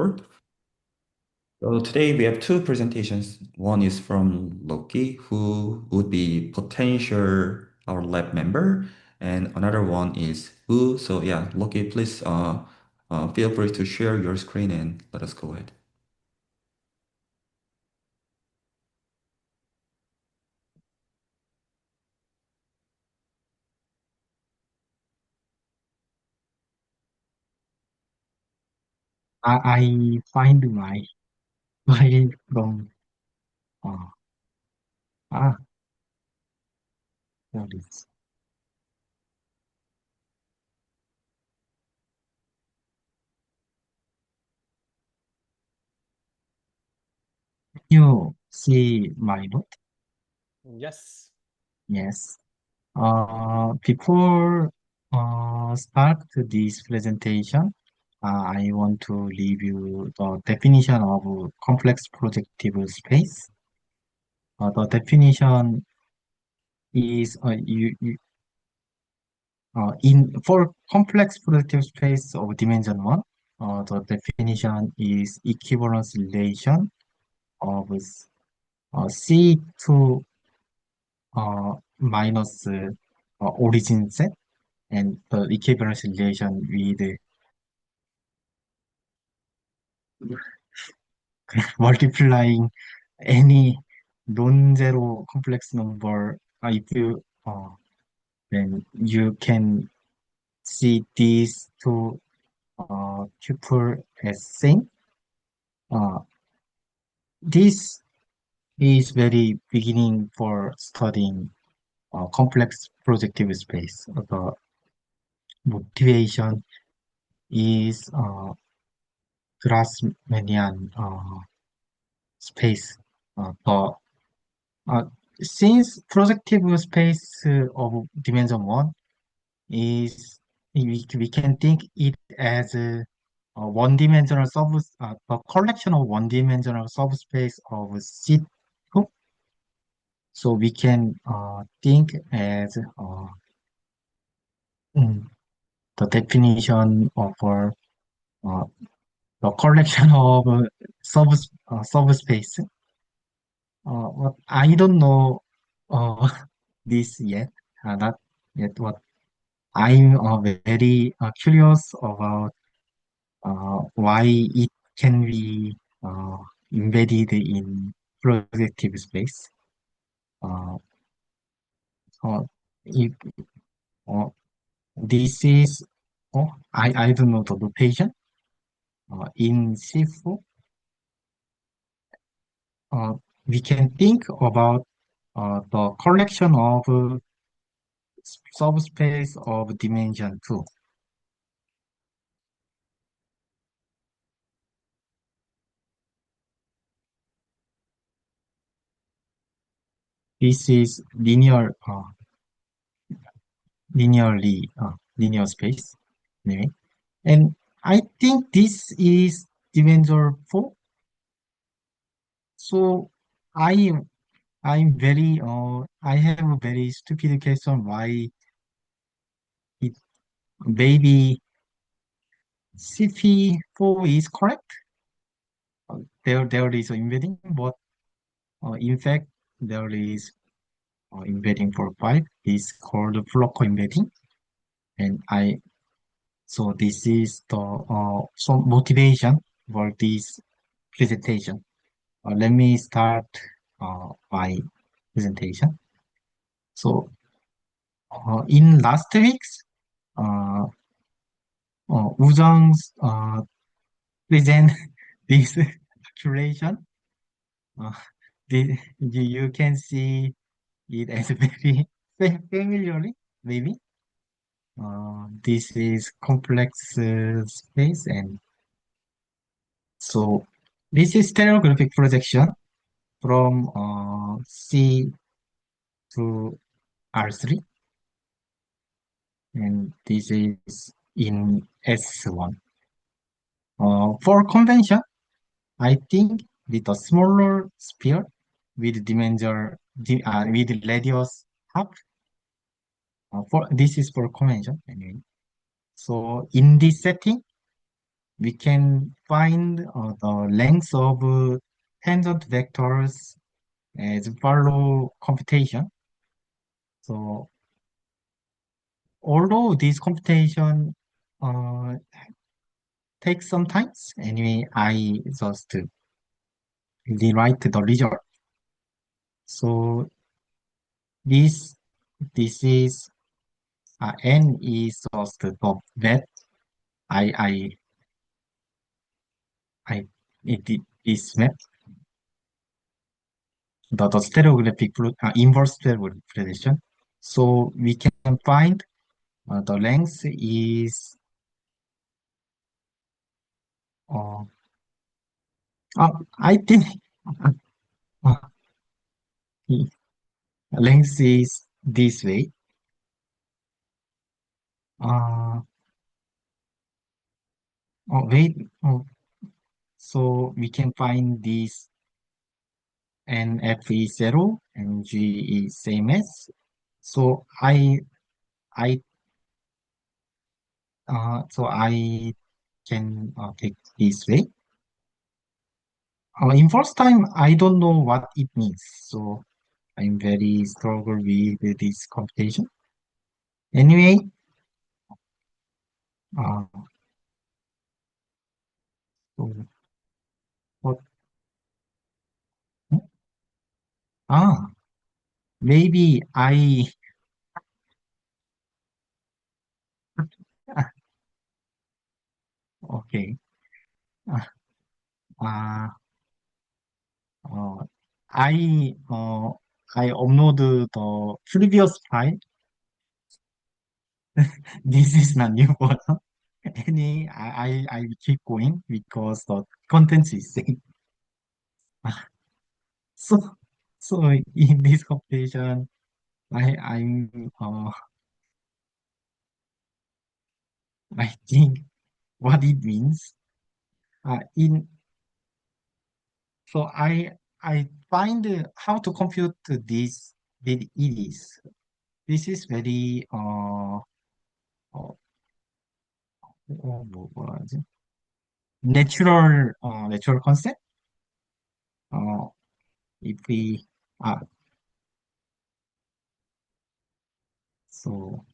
record. So today we have two presentations. One is from Loki, who would be potential our lab member, and another one is Who. So yeah, Loki, please feel free to share your screen and let us go ahead. I find my file from uh, ah what is you see my note? Yes. Yes. Before start this presentation, I want to review the definition of complex projective space. The definition is in for complex projective space of dimension one. The definition is equivalence relation of C2 minus origin set and the equivalence relation with multiplying any non-zero complex number. If you then you can see these two tuple as same. Uh, this is very beginning for studying complex projective space. The motivation is Grassmannian space. The since projective space of dimension one is we can think it as a one-dimensional the collection of one-dimensional subspace of C2. So we can think as mm, the definition of uh, the collection of subspace. What I don't know uh, this yet, not yet. What I'm very curious about why it can be embedded in projective space. Uh, uh, if, uh, this is, I don't know the notation. In C4, uh, we can think about the collection of subspace of dimension 2. This is linear space. Anyway. And I think this is dimension 4. So I I have a very stupid question why it maybe CP4 is correct. There is embedding, but in fact there is embedding for 5 is called Floco embedding. And so this is the some motivation for this presentation. Let me start my presentation. So in last week's uh, Woo-jung's present this calculation. Uh, you can see it as very familiarly, maybe. This is complex space, and so this is stereographic projection from C to R3, and this is in S1. For convention, I think with a smaller sphere with with radius half. For this is for convention anyway. So in this setting, we can find the length of tangent vectors as follow computation. So although this computation uh, takes some time, anyway, I just rewrite the result. So this this is n is just the that I I I it is map the stereographic inverse stereographic prediction. So we can find the length is uh, I think uh, length is this way. Uh, wait. So we can find this and f is 0 and g is same as. So I I can take this way. In first time, I don't know what it means. So I'm very struggle with this computation. Anyway, uh, so what? Ah, maybe I okay. Uh, uh, uh, I I upload the previous file. This is not new one. Any I keep going because the content is same. So so in this computation, I'm I think what it means. In so I find how to compute this with it is. This is very 뭐지? Natural concept. Uh, if we uh, so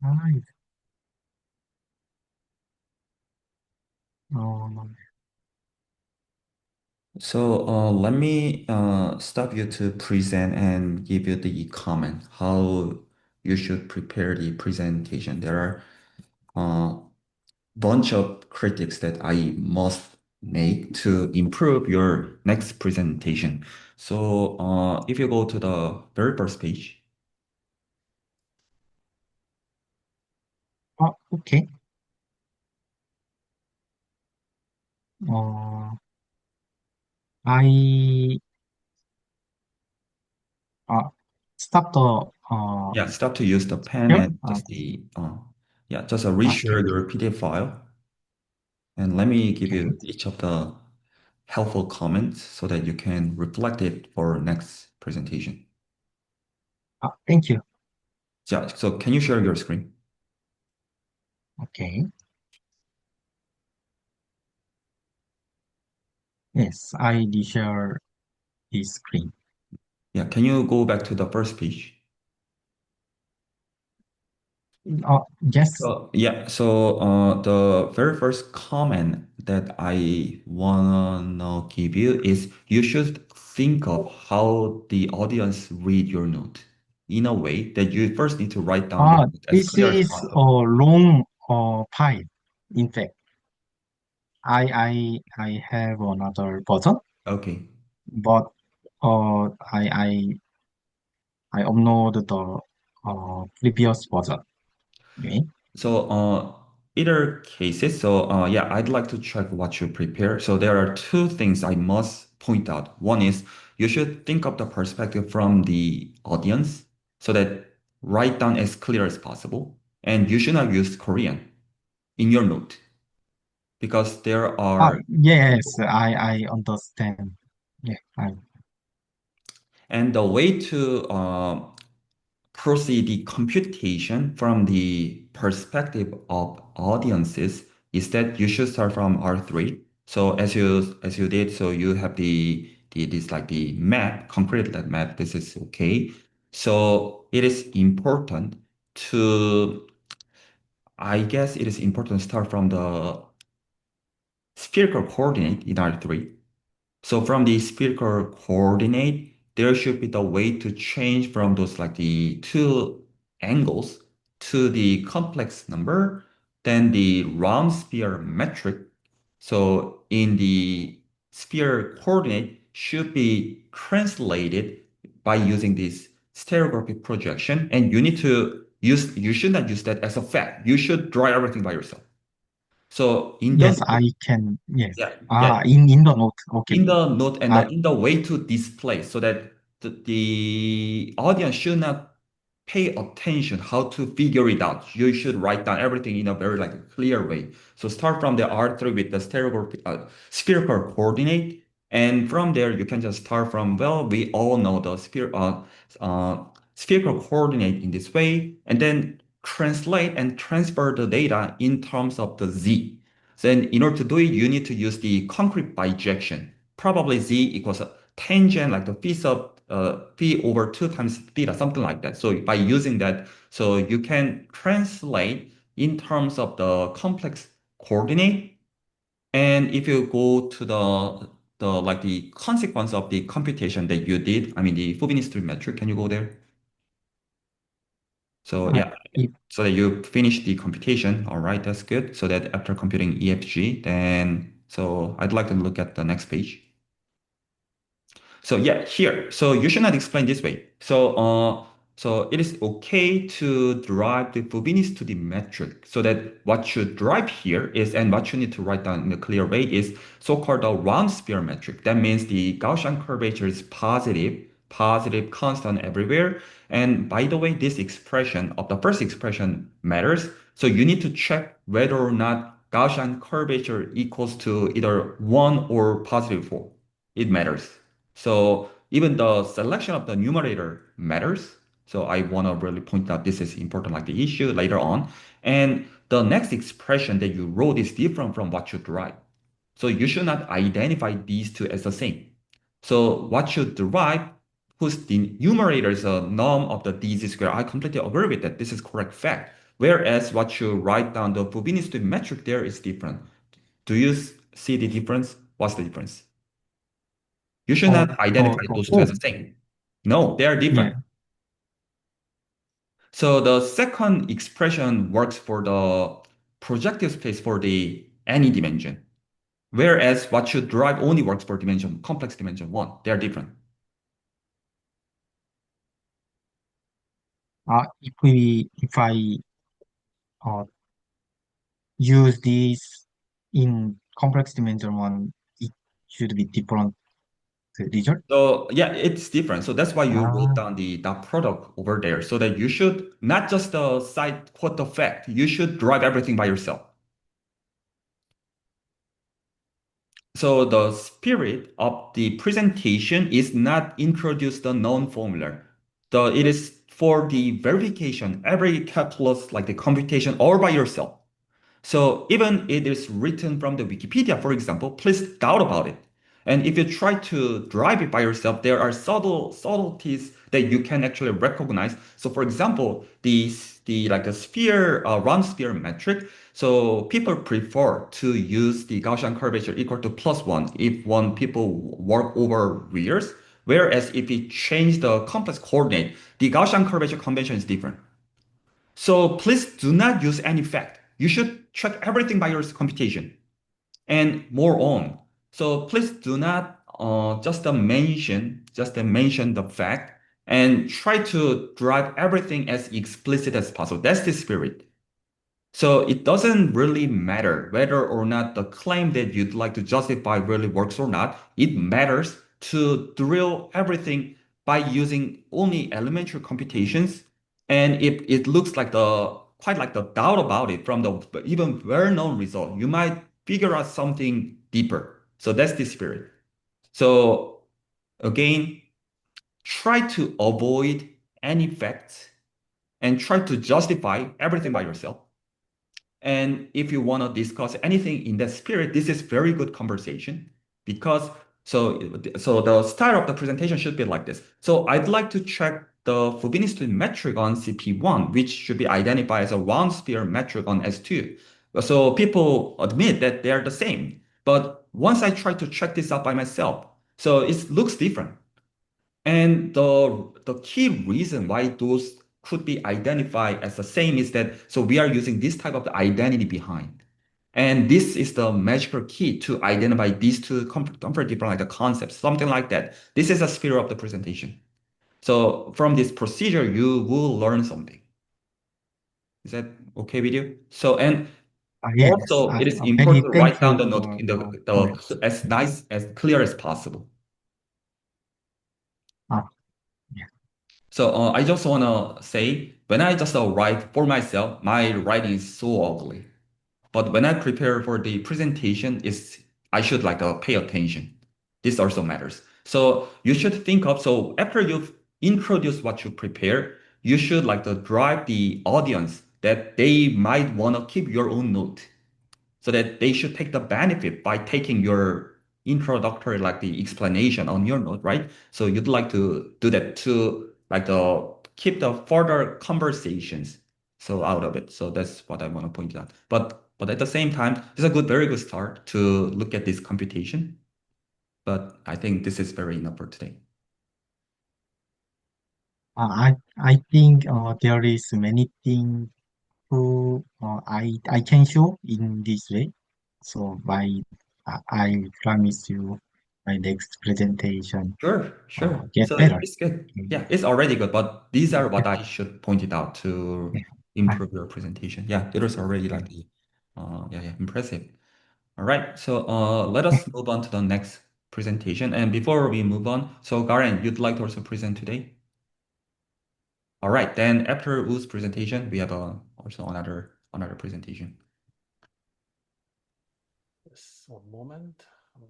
I um, So let me stop you to present and give you the comment how you should prepare the presentation. There are bunch of critics that I must make to improve your next presentation. So if you go to the very first page, okay. Uh, I uh, stop the yeah, start to use the pen here. and just the yeah, just reshare Thank you. your PDF file. And let me give Okay. you each of the helpful comments so that you can reflect it for next presentation. Thank you. Yeah, so can you share your screen? Okay. Yes, I share this screen. Yeah, can you go back to the first page? Yes. So the very first comment that I wanna give you is you should think of how the audience read your note in a way that you first need to write down your note as This clear as is a possible. long file. In fact, I have another version, Okay. but I upload the previous version. Okay. So, either cases, yeah, I'd like to check what you prepare. So there are two things I must point out. One is you should think of the perspective from the audience so that write down as clear as possible. And you should not use Korean in your note because there are, Yes, I understand. Yeah, and the way to proceed the computation from the perspective of audiences is that you should start from R3. So as you did, so you have the this like the map, concrete that map. This is okay. So it is important to, I guess it is important to start from the spherical coordinate in R3. So from the spherical coordinate, there should be the way to change from those like the two angles to the complex number, then the round sphere metric. So in the sphere coordinate should be translated by using this stereographic projection, and you should not use that as a fact. You should draw everything by yourself. So in the Yes, I can. Yes. yeah, yeah, In the note. Okay. in the note and I in the way to display so that the audience should not pay attention how to figure it out. You should write down everything in a very like clear way. So start from the R3 with the spherical coordinate. And from there, you can just start from, well, we all know the uh, spherical coordinate in this way, and then translate and transfer the data in terms of the Z. Then in order to do it, you need to use the concrete bijection. Probably z equals a tangent, like the phi over 2 times theta, something like that. So by using that, so you can translate in terms of the complex coordinate. And if you go to the like the consequence of the computation that you did, I mean the Fubini Study metric, can you go there? So I yeah, if so that you finish the computation. All right, that's good. So that after computing EFG, then so I'd like to look at the next page. So yeah, here. So you should not explain this way. So it is okay to derive the Fubini to the metric. So that what you derive here is, and what you need to write down in a clear way is so-called the round sphere metric. That means the Gaussian curvature is positive, positive constant everywhere. And by the way, this expression of the first expression matters. So you need to check whether or not Gaussian curvature equals to either 1 or positive 4. It matters. So even the selection of the numerator matters. So I want to really point out this is important, like the issue later on. And the next expression that you wrote is different from what you derive. So you should not identify these two as the same. So what you derive, whose the numerator is a norm of the dz square, I completely agree with that. This is correct fact. Whereas what you write down, the Fubini metric there is different. Do you see the difference? What's the difference? You should not identify the those two as the form. same. No, they are Yeah. different. So the second expression works for the projective space for the any dimension, whereas what you derive only works for dimension, complex dimension one. They are different. If I uh, use this in complex dimension one, it should be different result. So yeah, it's different. So that's why you wrote Ah, down the dot product over there, so that you should not just cite quote the fact, you should derive everything by yourself. So the spirit of the presentation is not introduce the known formula. It is for the verification, every calculus like the computation all by yourself. So even it is written from the Wikipedia, for example, please doubt about it. And if you try to drive it by yourself, there are subtleties that you can actually recognize. So for example, the like a sphere, round sphere metric. So people prefer to use the Gaussian curvature equal to plus one if one people work over reals. Whereas if we change the complex coordinate, the Gaussian curvature convention is different. So please do not use any fact. You should check everything by your computation and more on. So please do not just mention the fact and try to drive everything as explicit as possible. That's the spirit. So it doesn't really matter whether or not the claim that you'd like to justify really works or not. It matters to drill everything by using only elementary computations. And if it looks like the quite like the doubt about it from the even well-known result, you might figure out something deeper. So that's the spirit. So again, try to avoid any facts and try to justify everything by yourself. And if you want to discuss anything in that spirit, this is very good conversation because so the style of the presentation should be like this. So I'd like to check the Fubini Study metric on CP1, which should be identified as a round sphere metric on S2. So people admit that they are the same. But once I try to check this out by myself, so it looks different. And the key reason why those could be identified as the same is that so we are using this type of identity behind. And this is the magical key to identify these two completely different like the concepts, something like that. This is a spirit of the presentation. So from this procedure, you will learn something. Is that okay with you? So and Yes, also it is many important to thank write down you the note for in comments. as nice as clear as possible. Ah, yeah. So I just want to say, when I just write for myself, my writing is so ugly. But when I prepare for the presentation, I should like pay attention. This also matters. So you should think of, so after you've introduced what you prepare, you should like to drive the audience that they might want to keep your own note so that they should take the benefit by taking your introductory like the explanation on your note, right? So you'd like to do that to like keep the further conversations so out of it. So that's what I want to point out. But at the same time, it's a very good start to look at this computation. But I think this is very enough for today. I think there is many things to I can show in this way. So I promise you my next presentation Sure. get So better. it's good. Mm, Yeah, it's already good, but these are yeah, what I should point it out to yeah. I, improve your presentation. Yeah, it was already like the, impressive. All right, so let us move on to the next presentation. And before we move on, so Garen, you'd like to also present today? All right, then after Wu's presentation, we have also another presentation. Just one moment. Um,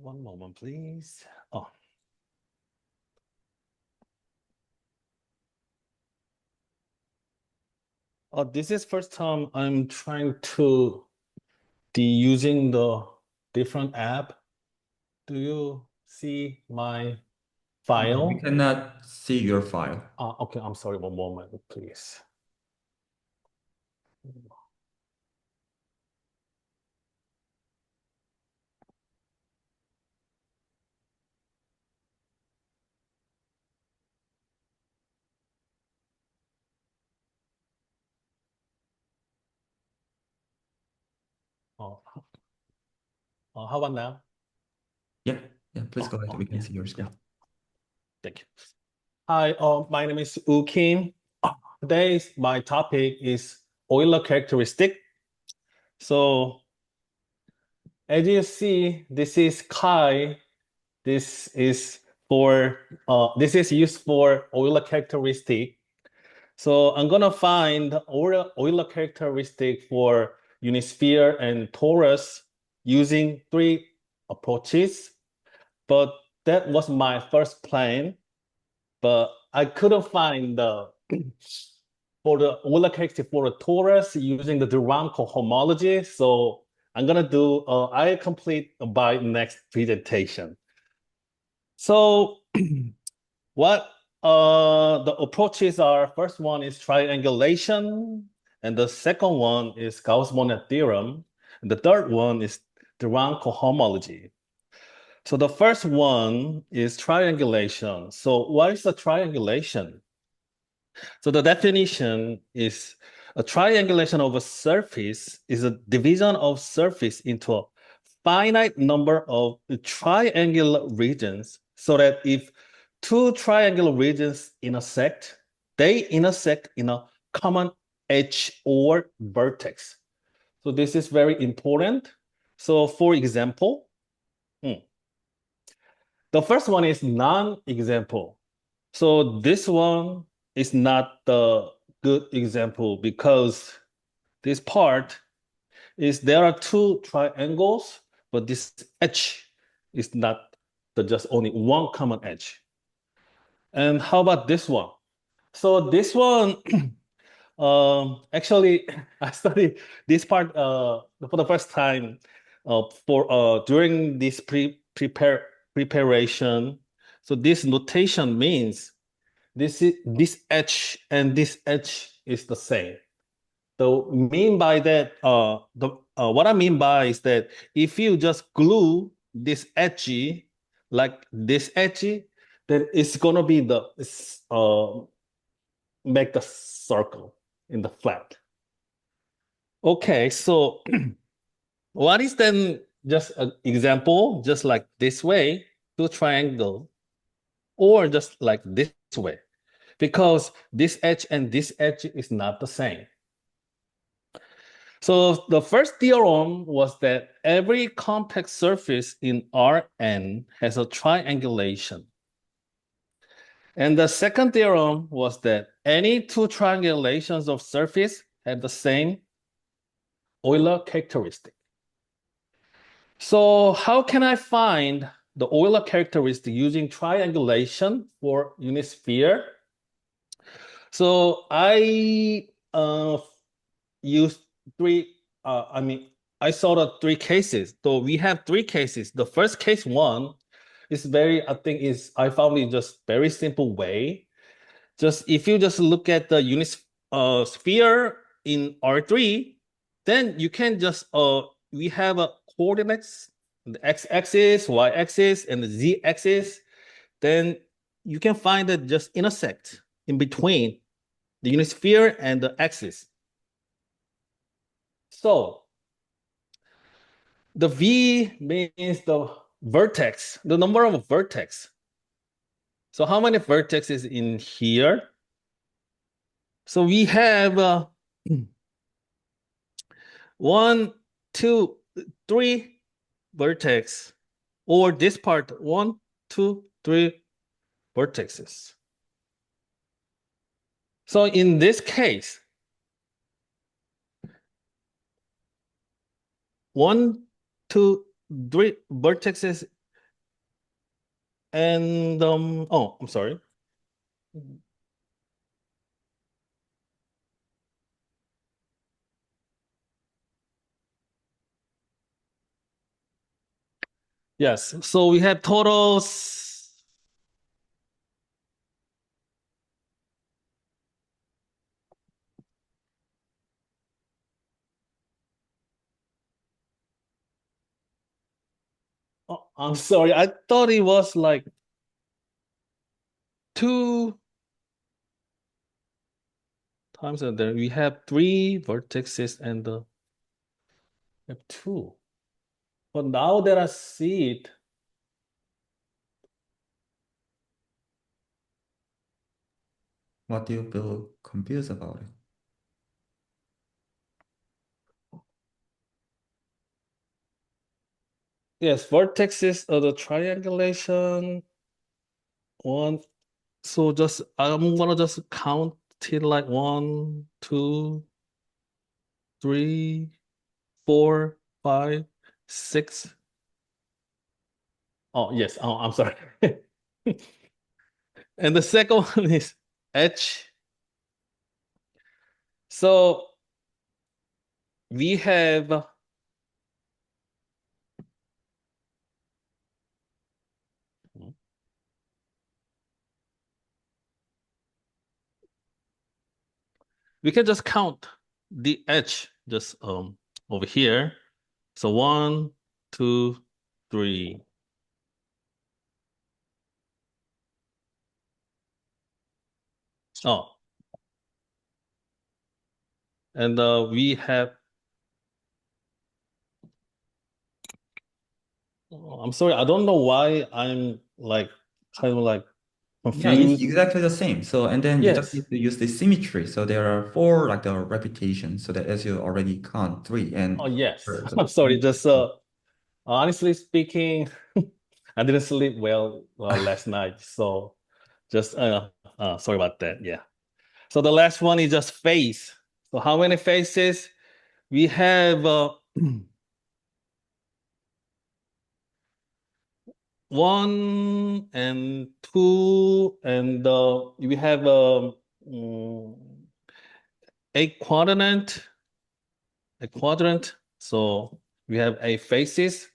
One moment, please. Oh, this is first time I'm trying to using the different app. Do you see my We file? cannot see your file. Okay, I'm sorry, one moment, please. Oh, how about now? Yeah, please go ahead. We can Yeah, see your screen. thank you. Hi, my name is U Kim. Today's my topic is Euler characteristic. So as you see, this is chi. This is this is used for Euler characteristic. So I'm gonna find Euler characteristic for unisphere and torus using three approaches. But that was my first plan. But I couldn't find the for the Euler characteristic for the torus using the Durand cohomology. So I'm gonna do I complete by next presentation. So what the approaches are, first one is triangulation, and the second one is Gauss-Monod theorem. The third one is the rank cohomology. So the first one is triangulation. So what is a triangulation? So the definition is a triangulation of a surface is a division of surface into a finite number of triangular regions so that if two triangular regions intersect, they intersect in a common edge or vertex. So this is very important. So for example, the first one is non-example. So this one is not the good example because this part is there are two triangles, but this edge is not just only one common edge. And how about this one? So this one, actually, I studied this part for the first time for during this preparation. So this notation means this edge and this edge is the same. So mean by that, what I mean by is that if you just glue this edgy like this edgy, then it's gonna be the make the circle in the flat. Okay, so what is then just an example, just like this way, two triangle, or just like this way, because this edge and this edge is not the same. So the first theorem was that every complex surface in Rn has a triangulation. And the second theorem was that any two triangulations of surface have the same Euler characteristic. So how can I find the Euler characteristic using triangulation for unit sphere? So I used three, I saw the three cases. So we have three cases. The first case one is I found it just very simple way. Just if you just look at the unit sphere in R3, then you can just, we have a coordinates, the x-axis, y-axis, and the z-axis. Then you can find that just intersect in between the unit sphere and the axis. So the V means the vertex, the number of vertex. So how many vertices in here? So we have one, two, three vertex, or this part, one, two, three vertices. So in this case, one, two, three vertices, and I'm sorry. Yes, so we have totals. Oh, I'm sorry, I thought it was like two times, and then we have three vertices and we have two. But now that I see it, What do you feel confused about it? yes, vertices of the triangulation one. So just I'm gonna just count till like 1, 2, 3, 4, 5, 6. Oh yes, oh, I'm sorry. And the second one is H. So we have we can just count the edge just over here. So 1, 2, 3. Oh, and we have. I'm sorry, I don't know why I'm like kind of like Yeah, it's confused. exactly the same. So, and then you just Yes. need to use the symmetry. So there are four like the repetitions. So that as you already count three and Oh, yes. so I'm sorry. Just honestly speaking, I didn't sleep well last night. So just sorry about that. Yeah. So the last one is just face. So how many faces? We have 1 and 2, and we have mm, a quadrant, So we have 8 faces.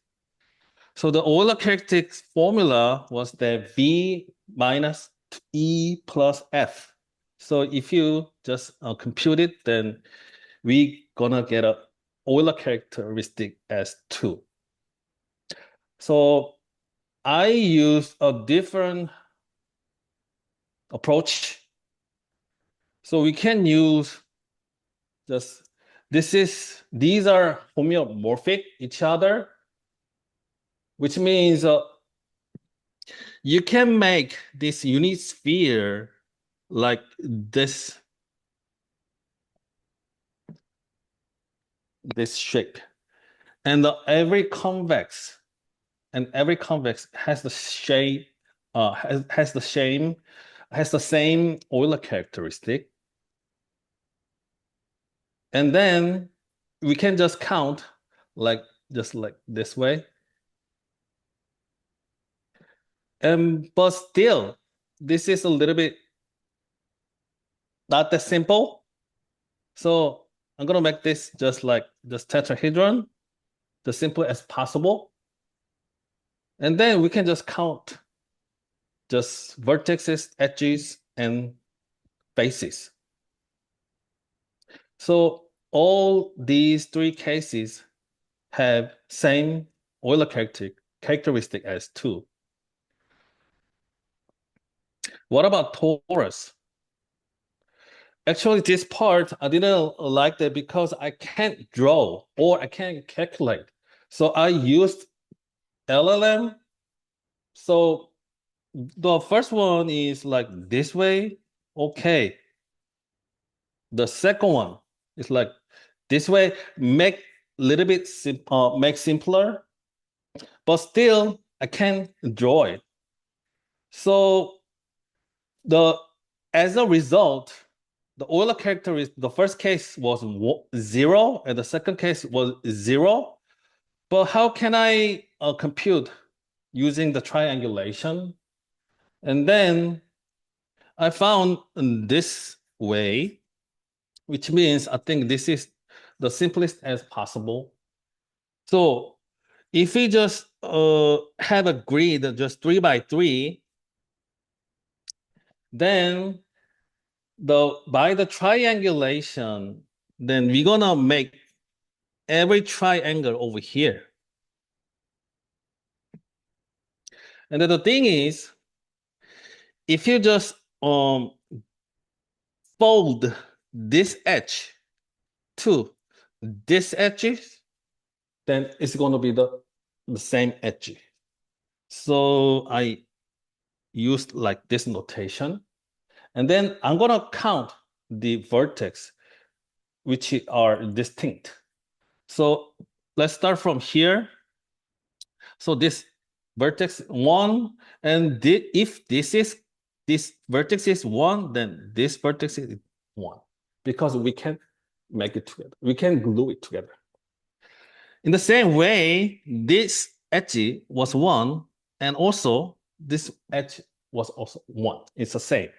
So the Euler characteristic formula was that V minus E plus F. So if you just compute it, then we gonna get a Euler characteristic as 2. So I use a different approach. So we can use just these are homeomorphic each other, which means you can make this unit sphere like this shape, and every convex has the shape has the same Euler characteristic, and then we can just count just like this way. But still, this is a little bit not that simple. So I'm gonna make this just tetrahedron, as simple as possible. And then we can just count just vertices, edges, and faces. So all these 3 cases have same Euler characteristic as 2. What about torus? Actually, this part, I didn't like that because I can't draw or I can't calculate. So I used LLM. So the first one is like this way. Okay. The second one is like this way. Make little bit make simpler, but still I can't draw it. So as a result, the Euler characteristic, the first case was 0 and the second case was 0. But how can I compute using the triangulation? And then I found this way, which means I think this is the simplest as possible. So if we just have a grid just 3 by 3, then by the triangulation, then we're gonna make every triangle over here. And then the thing is, if you just fold this edge to this edge, then it's going to be the same edge. So I used like this notation. And then I'm going to count the vertex, which are distinct. So let's start from here. So this vertex 1, and if this vertex is 1, then this vertex is 1, because we can make it together. We can glue it together. In the same way, this edge was 1, and also this edge was also 1. It's the same.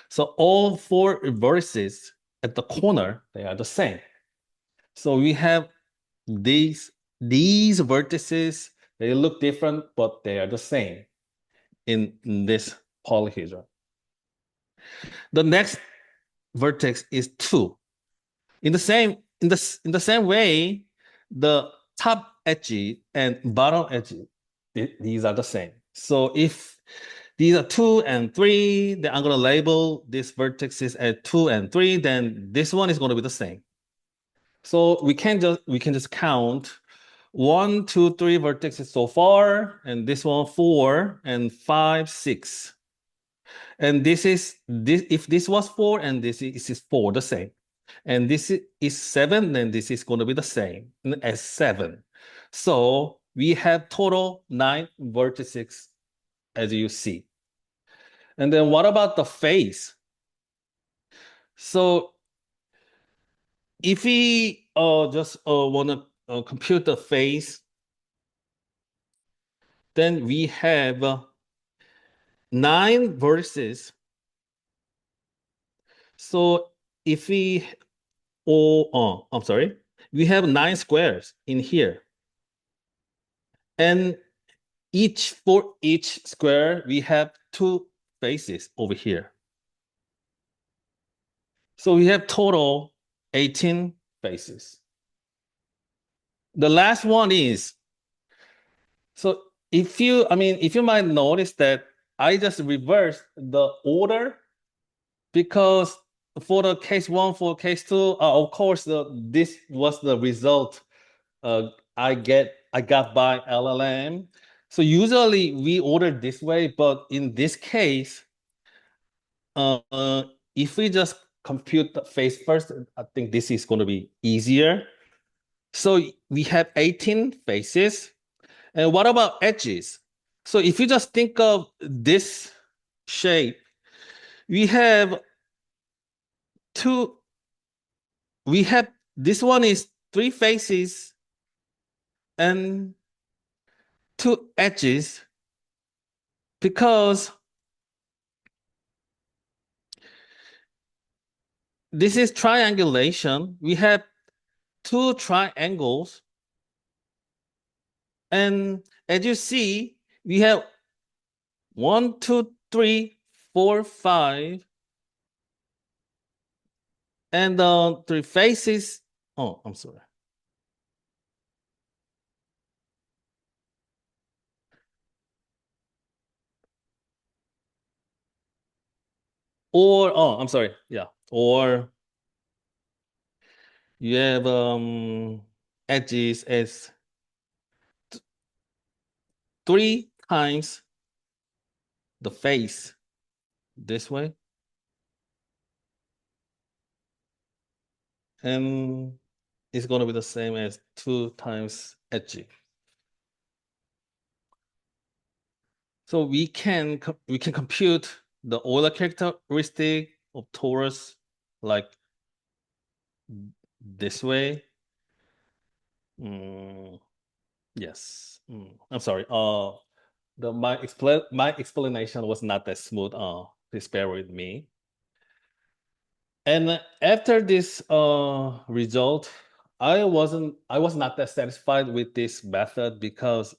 So all 4 vertices at the corner, they are the same. So we have these vertices, they look different, but they are the same in this polyhedron. The next vertex is 2. In the same way, the top edge and bottom edge, these are the same. So if these are 2 and 3, then I'm going to label these vertices as 2 and 3, then this one is going to be the same. So we can just count 1, 2, 3 vertices so far, and this one 4 and 5, 6. And this if this was 4 and this is 4, the same. And this is 7, then this is going to be the same as 7. So we have total 9 vertices, as you see. And then what about the face? So if we just want to compute the face, then we have 9 vertices. So if we, I'm sorry, we have 9 squares in here. And for each square, we have 2 faces over here. So we have total 18 faces. The last one is, so if you might notice that I just reversed the order, because for the case 1, for case 2, of course, this was the result I got by LLM. So usually we order this way, but in this case, if we just compute the face first, I think this is going to be easier. So we have 18 faces. And what about edges? So if you just think of this shape, we have this one is 3 faces and 2 edges, because this is triangulation. We have 2 triangles. And as you see, we have 1, 2, 3, 4, 5. And 3 faces. Oh, I'm sorry. Or, I'm sorry. Yeah. Or you have edges as 3 times the face this way. And it's going to be the same as 2 times edge. So we can compute the Euler characteristic of torus like this way. Yes. I'm sorry. My explanation was not that smooth. Please bear with me. And after this result, I was not that satisfied with this method, because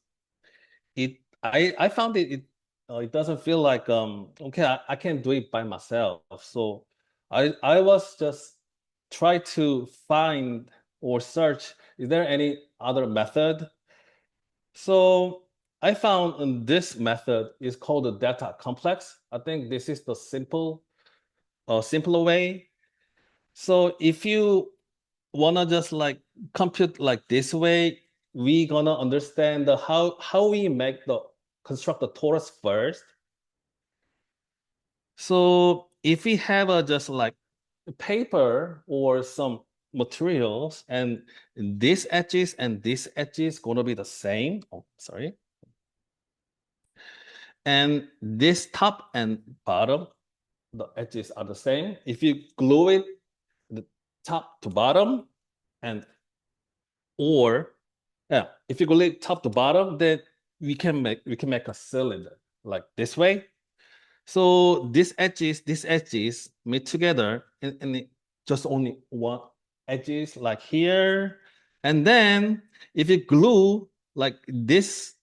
I found it doesn't feel like okay, I can do it by myself. So I was just try to find or search, is there any other method? So I found this method is called the data complex. I think this is the simpler way. So if you wanna just like compute like this way, we gonna understand how we construct the torus first. So if we have just like paper or some materials, and these edges and this edges gonna be the same. Oh, sorry. And this top and bottom, the edges are the same. If you glue it the top to bottom, if you glue it top to bottom, then we can make a cylinder like this way. So these edges meet together, and just only one edges like here. And then if you glue like this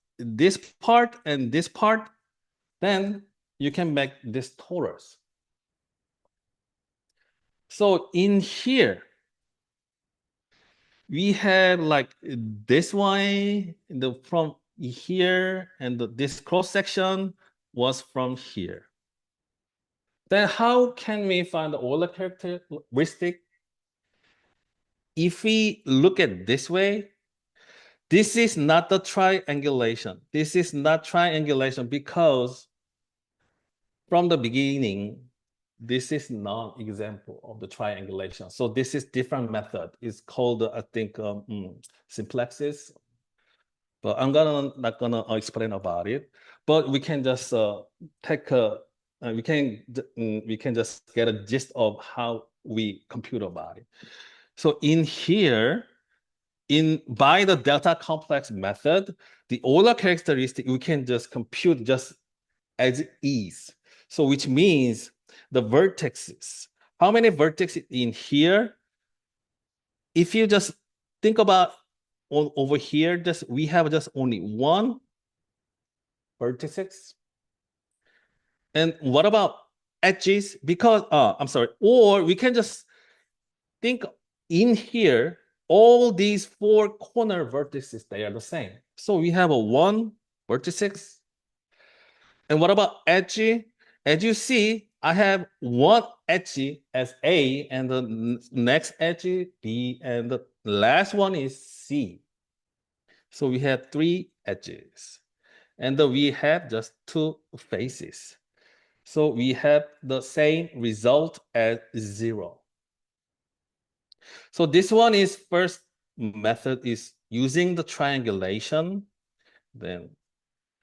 part and this part, then you can make this torus. So in here, we had like this one from here, and this cross section was from here. Then how can we find the Euler characteristic? If we look at this way, this is not the triangulation. This is not triangulation because from the beginning, this is not example of the triangulation. So this is different method. It's called, I think, simplexes. But I'm not gonna explain about it. But we can just take a we can just get a gist of how we compute about it. So in here, by the delta complex method, the Euler characteristic we can just compute just as is. So which means the vertices. How many vertices in here? If you just think about over here, we have just only one vertices. And what about edges? Because I'm sorry, or we can just think in here, all these four corner vertices, they are the same. So we have a one vertices. And what about edge? As you see, I have one edge as A, and the next edge B, and the last one is C. So we have three edges, and we have just two faces. So we have the same result as 0. So this one is first method is using the triangulation. Then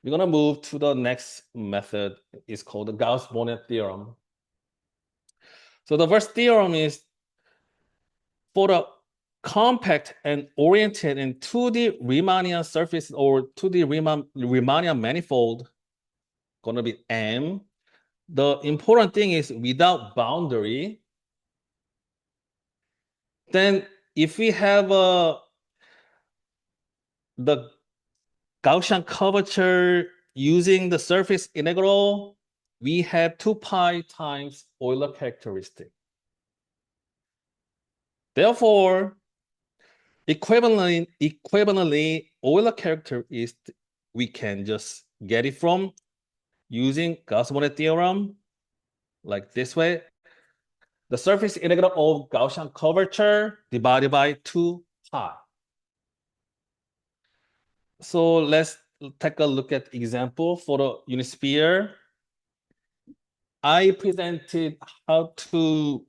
we're going to move to the next method. It's called the Gauss-Bonnet theorem. So the first theorem is for the compact and oriented in 2D Riemannian surface or 2D Riemannian manifold, going to be M. The important thing is without boundary. Then if we have the Gaussian curvature using the surface integral, we have 2 pi times Euler characteristic. Therefore, equivalently, Euler characteristic, we can just get it from using Gauss-Bonnet theorem, like this way. The surface integral of Gaussian curvature divided by 2 pi. So let's take a look at example for the unit sphere. I presented how to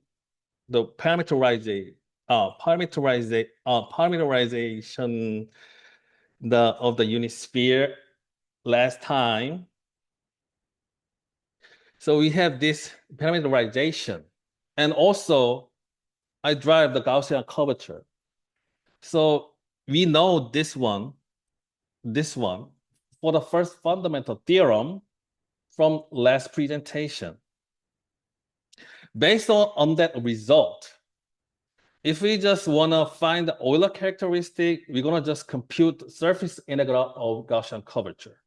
the parameterization of the unit sphere last time. So we have this parameterization, and also I drive the Gaussian curvature. So we know this one for the first fundamental theorem from last presentation. Based on that result, if we just want to find the Euler characteristic, we're going to just compute surface integral of Gaussian curvature.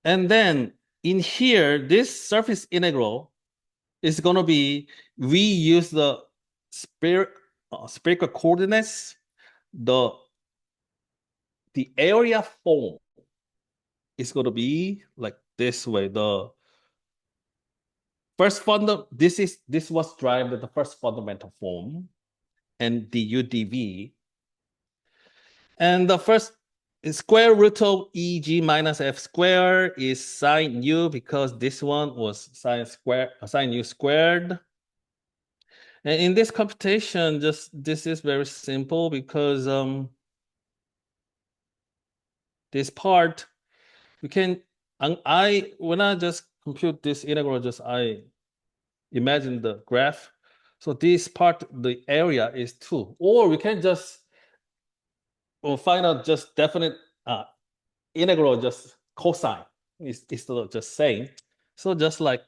And then in here, this surface integral is going to be, we use the spherical coordinates, the area form is going to be like this way. The first this was derived the first fundamental form, and du dv. And the first square root of eg minus f squared is sine u, because this one was sine u squared. And in this computation, this is very simple because this part we can when I just compute this integral, I imagine the graph. So this part, the area is 2, or we can just find out just definite integral, just cosine is just same. So just like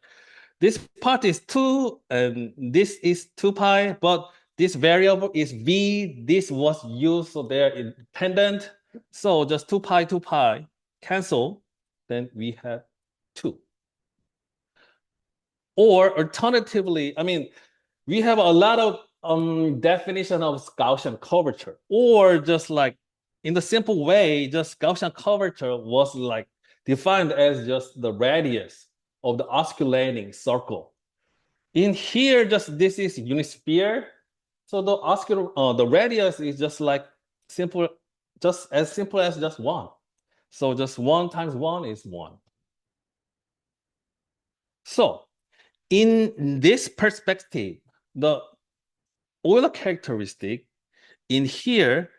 this part is 2 and this is 2 pi, but this variable is v, this was u, so they're independent. So just 2 pi cancel, then we have 2. Or alternatively, I mean, we have a lot of definition of Gaussian curvature, or just like in the simple way, just Gaussian curvature was like defined as just the radius of the osculating circle. In here, just this is unit sphere. So the radius is just like simple, just as simple as just one. So just 1 times 1 is 1. So in this perspective, the Euler characteristic in here,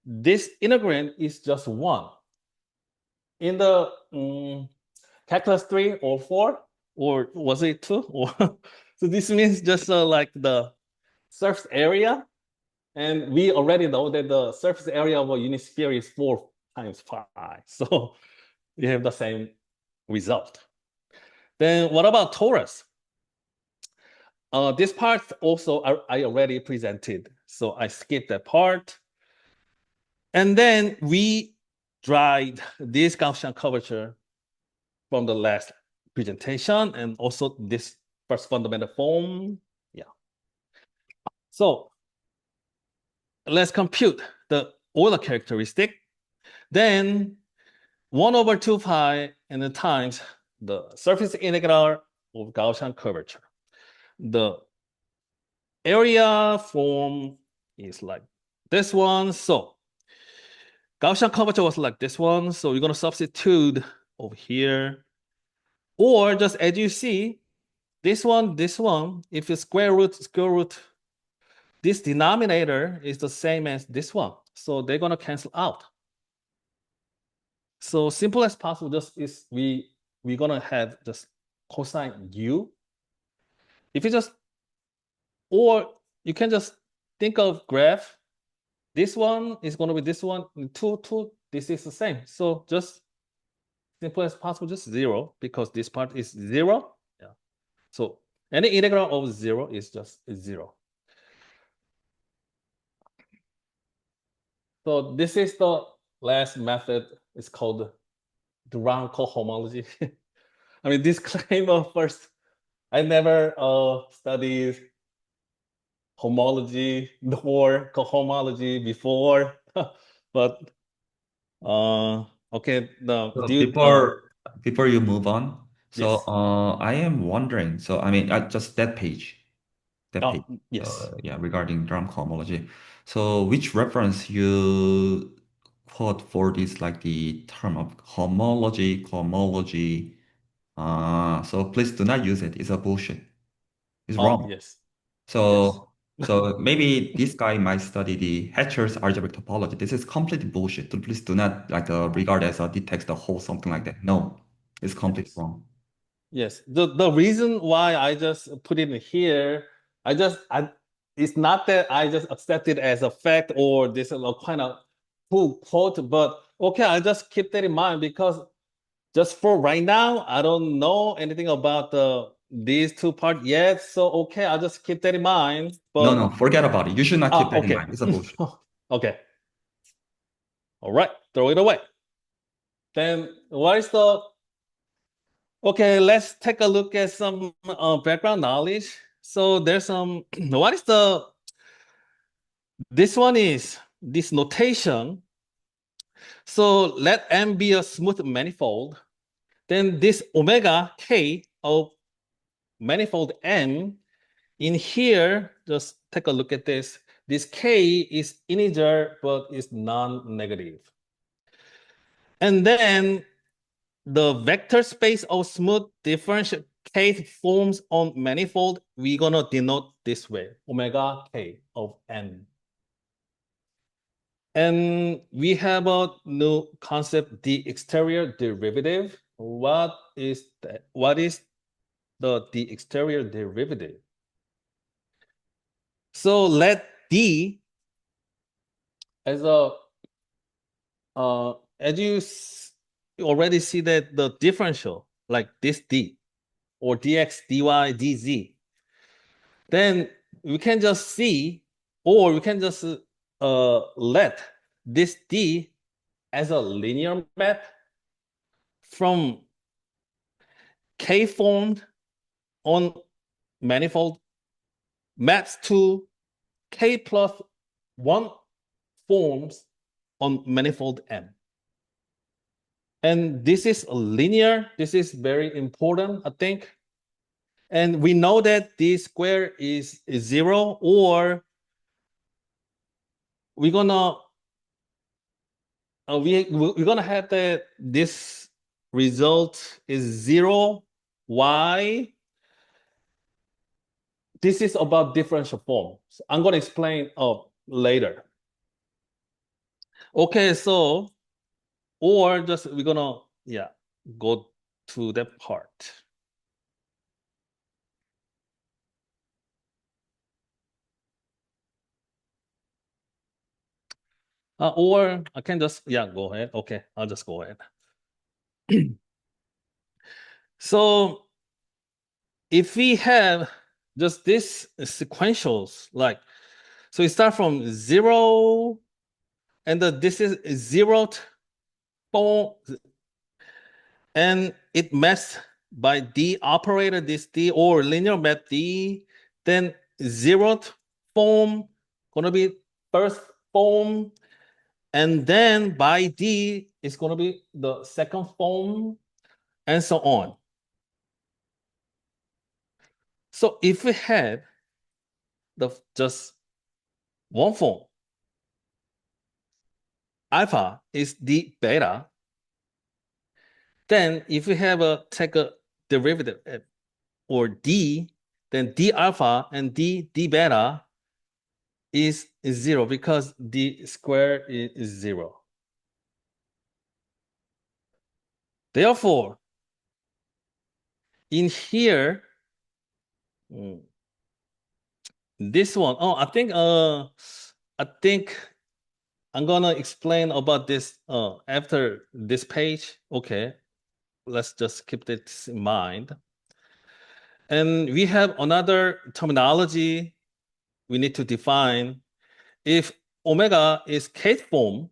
this integrand is just 1. In the calculus 3 or 4, or was it 2? So this means just like the surface area. And we already know that the surface area of a unit sphere is 4 times pi. So we have the same result. Then what about torus? This part also I already presented, so I skipped that part. And then we dried this Gaussian curvature from the last presentation and also this first fundamental form. Yeah. So let's compute the Euler characteristic. Then 1 over 2 pi and then times the surface integral of Gaussian curvature. The area form is like this one. So Gaussian curvature was like this one. So we're going to substitute over here. Or just as you see, this one, if it's square root, this denominator is the same as this one. So they're going to cancel out. So simple as possible, just is we're going to have just cosine u. If you just, or you can just think of graph. This one is going to be this one, 2, this is the same. So just simple as possible, just 0, because this part is 0. Yeah. So any integral of 0 is just 0. So this is the last method. It's called Duran cohomology. I mean, disclaimer first, I never studied homology or cohomology before, but okay. The So dude. before you move on, so Yes. I am wondering. So I mean, just that page. Oh, yes. Yeah, regarding drum homology. So which reference you quote for this, like the term of homology, cohomology? So please do not use it. It's a bullshit. It's Oh, wrong. yes. Yes. So maybe this guy might study the Hatcher's algebraic topology. This is completely bullshit. Please do not like regard as a detect the whole something like that. No, it's completely Yes. wrong. Yes. The reason why I just put it in here, it's not that I just accept it as a fact or this is a kind of full quote, but okay, I just keep that in mind because just for right now, I don't know anything about these two parts yet. So okay, I'll just keep that in mind. No, But no, forget about it. You should not keep that in okay. mind. It's a bullshit. Okay. All right, throw it away. Then what is the okay, let's take a look at some background knowledge. So there's some, what is this one is this notation. So let M be a smooth manifold. Then this omega K of manifold M in here, just take a look at this. This K is integer, but is non-negative. And then the vector space of smooth differentiate forms on manifold, we're gonna denote this way, omega K of N. And we have a new concept, the exterior derivative. What is that? What is the exterior derivative? So let D as a as you already see that the differential, like this D or dx, dy, dz, then we can just see, or we can just let this D as a linear map from K formed on manifold maps to k plus 1 forms on manifold M. And this is linear. This is very important, I think. And we know that d square is 0, or we're gonna we're gonna have that this result is 0. Why? This is about differential forms. I'm gonna explain later. Okay, so or just we're gonna go to that part. Or I can just go ahead. Okay, I'll just go ahead. So if we have just this sequentials, like, so we start from 0, and this is 0th form, and it maps by D operator, this D, or linear map D, then 0th form gonna be first form, and then by D is gonna be the second form, and so on. So if we had just one form, alpha is d beta, then if we have take a derivative or d, then d alpha and d beta is 0 because d squared is 0. Therefore, in here, this one, I think I'm gonna explain about this after this page. Okay, let's just keep this in mind. And we have another terminology we need to define. If omega is k form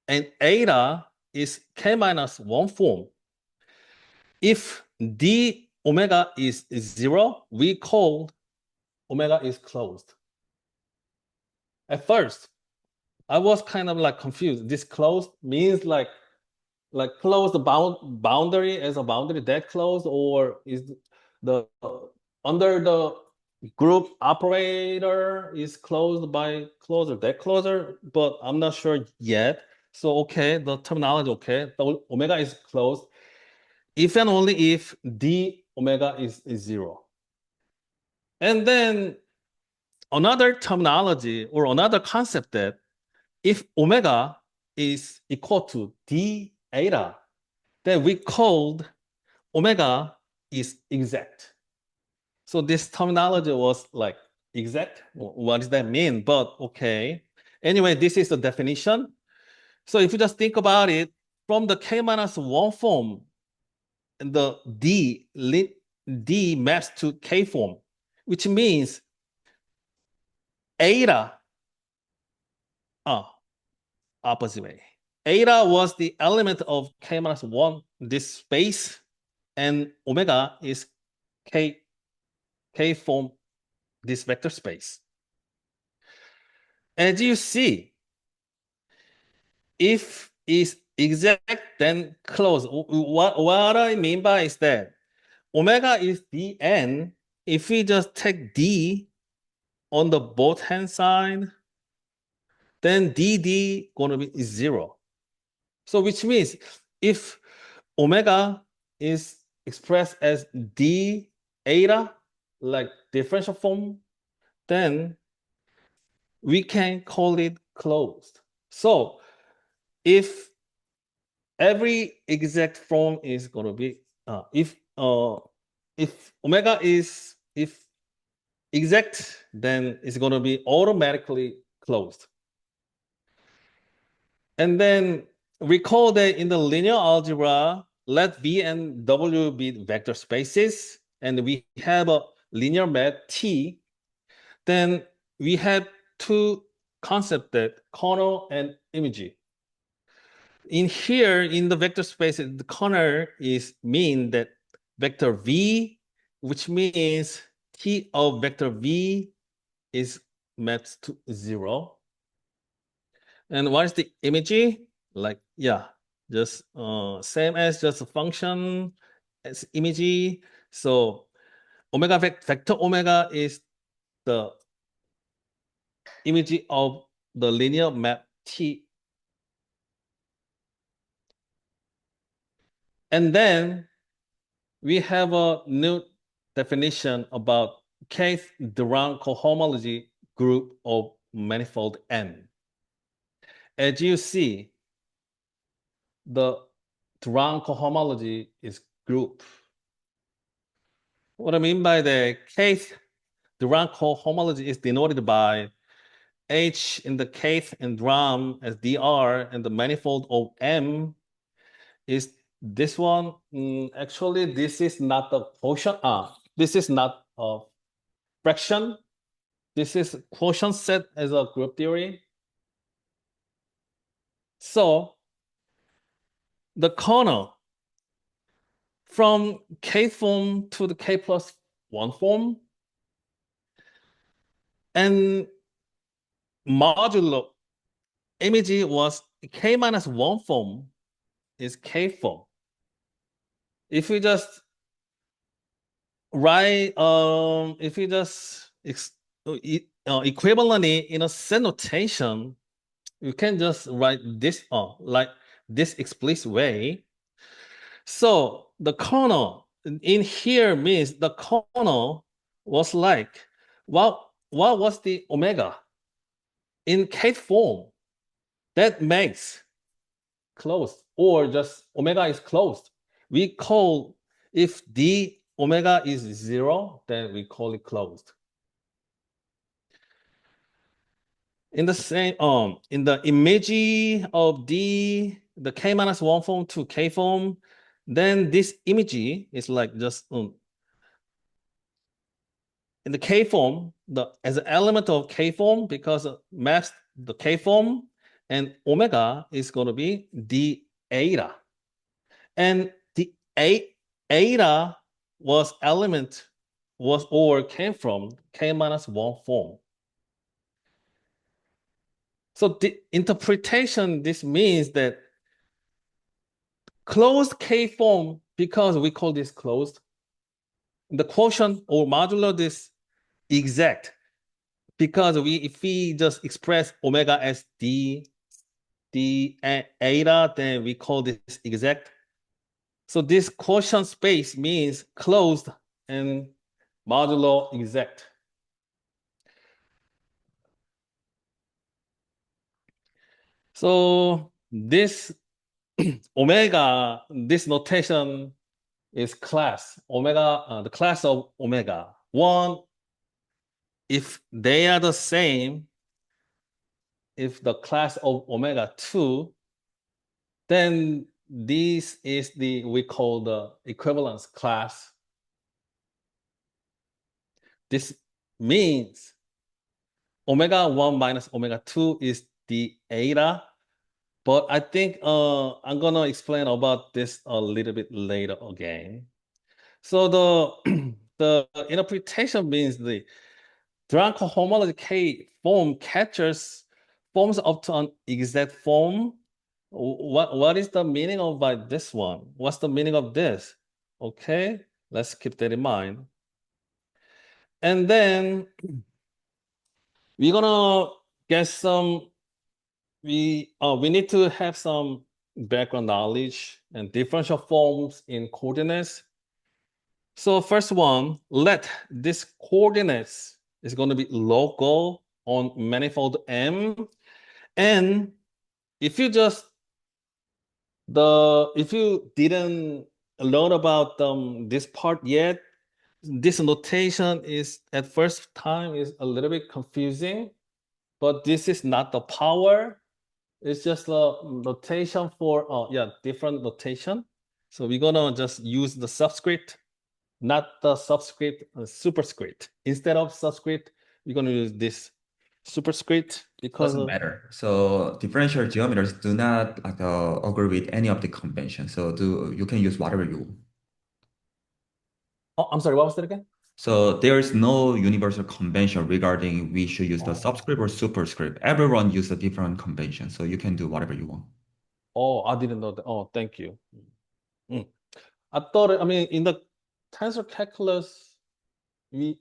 and eta is k minus 1 form, if d omega is 0, we call omega is closed. At first, I was kind of like confused. This closed means like close the boundary as a boundary that closed, or is the under the group operator is closed by closer that closer, but I'm not sure yet. So okay, the terminology, okay, the omega is closed if and only if d omega is 0. And then another terminology or another concept that if omega is equal to d eta, then we called omega is exact. So this terminology was like exact. What does that mean? But okay. Anyway, this is the definition. So if you just think about it, from the k minus 1 form, the d maps to k form, which means eta, opposite way. Eta was the element of k minus 1, this space, and omega is k form, this vector space. As you see, if is exact, then close. What I mean by is that omega is dn. If we just take d on the both hand side, then dd gonna be 0. So which means if omega is expressed as d eta, like differential form, then we can call it closed. So if every exact form is going to be if omega is exact, then it's going to be automatically closed. And then recall that in the linear algebra, let V and W be vector spaces, and we have a linear map T. Then we have two concepts, that kernel and image. In here, in the vector space, the kernel is mean that vector V, which means T of vector V is mapped to 0. And what is the image? Like, yeah, just same as just a function as image. So omega vector omega is the image of the linear map T. And then we have a new definition about kth Durand cohomology group of manifold M. As you see, the Durand cohomology is group. What I mean by the kth Durand cohomology is denoted by H in the kth and drum as dr, and the manifold of M is this one. Actually, this is not the quotient. This is not a fraction. This is quotient set as a group theory. So the kernel from K form to the K plus 1 form and modulo image was K minus 1 form is K form. If we just write, if we just equivalently in a set notation, you can just write this like this explicit way. So the kernel in here means the kernel was like, what was the omega in K form that makes closed, or just omega is closed. We call, if the omega is 0, then we call it closed. In the same in the image of the K minus 1 form to K form, then this image is like just in the K form, as an element of K form, because it maps the K form, and omega is going to be d eta. And the eta was element was or came from K minus 1 form. So the interpretation, this means that closed K form, because we call this closed, the quotient or modulo this exact, because if we just express omega as d eta, then we call this exact. So this quotient space means closed and modulo exact. So this omega, this notation is class omega, the class of omega 1. If they are the same, if the class of omega 2, then this is we call the equivalence class. This means omega 1 minus omega 2 is the eta, but I think I'm gonna explain about this a little bit later again. So the interpretation means the Durand cohomology K form captures forms up to an exact form. What is the meaning of by this one? What's the meaning of this? Okay, let's keep that in mind. And then we're gonna get some. We need to have some background knowledge and differential forms in coordinates. So first one, let this coordinates is going to be local on manifold M. And if you didn't learn about this part yet, this notation is at first time is a little bit confusing, but this is not the power. It's just a notation for different notation. So we're gonna just use the subscript, not the subscript, superscript. Instead of subscript, we're gonna use this superscript because Doesn't matter. So differential geometers do not like agree with any of the conventions. So you can use whatever you. oh, I'm sorry, what was that again? So there is no universal convention regarding we should use the Oh, subscript or superscript. Everyone use a different convention, so you can do whatever you want. oh, I didn't know that. Oh, thank you. Mm. I thought, I mean, in the tensor calculus, we,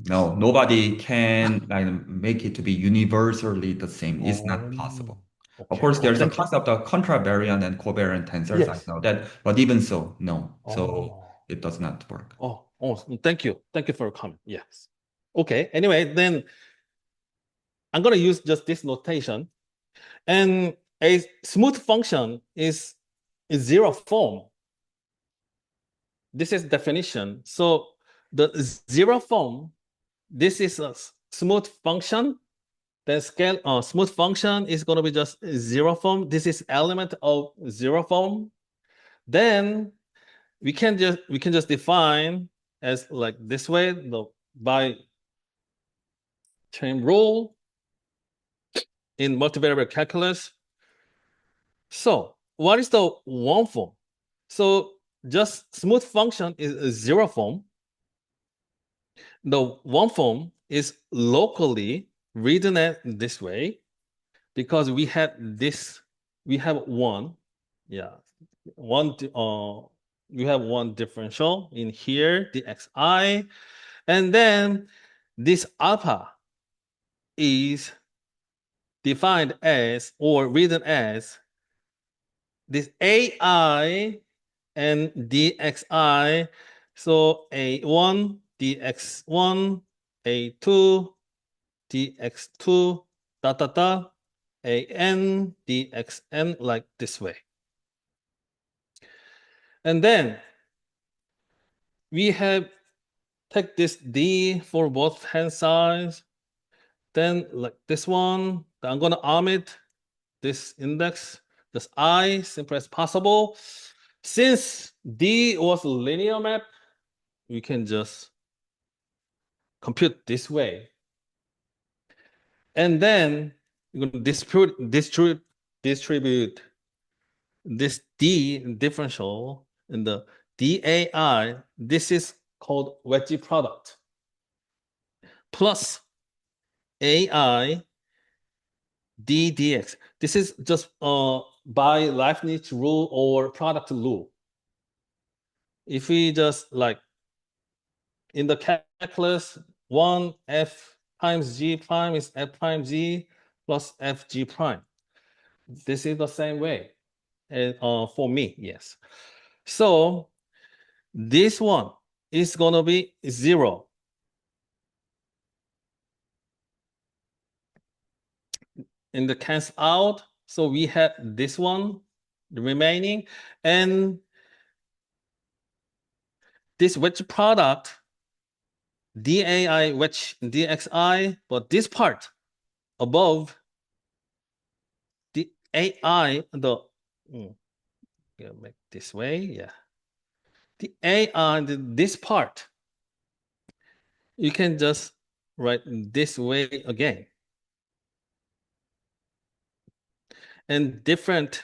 No, nobody can like make it to be universally the same. It's not oh, possible. Of okay. course, Oh, there's a thank you. concept of contravariant and covariant tensors. I Yes. know that, but even so, no. So Oh, it does not work. oh, thank you. Thank you for your comment. Yes. Okay. Anyway, then I'm going to use just this notation. And a smooth function is zero form. This is definition. So the zero form, this is a smooth function. Then scale smooth function is going to be just zero form. This is element of zero form. Then we can just define as like this way by chain rule in multivariate calculus. So what is the one form? So just smooth function is a zero form. The one form is locally written as this way because we have one, yeah, one, we have one differential in here, the xi, and then this alpha is defined as or written as this ai and dxi. So a1 dx1, a2 dx2, dot dot dot, an dxn, like this way. And then we have take this d for both hand sides. Then like this one, then I'm gonna omit this index, just I, simple as possible. Since D was a linear map, we can just compute this way. And then you're going to distribute this D differential in the DAI. This is called wedge product plus AI D dx. This is just by Leibniz rule or product rule. If we just like in the calculus, 1 f times g prime is f prime g plus f g prime. This is the same way for me, yes. So this one is going to be 0. In the cancel out, so we have this one, the remaining, and this wedge product, dai wedge dxi, but this part above the ai, the make this way, yeah. The ai, this part, you can just write this way again. And different,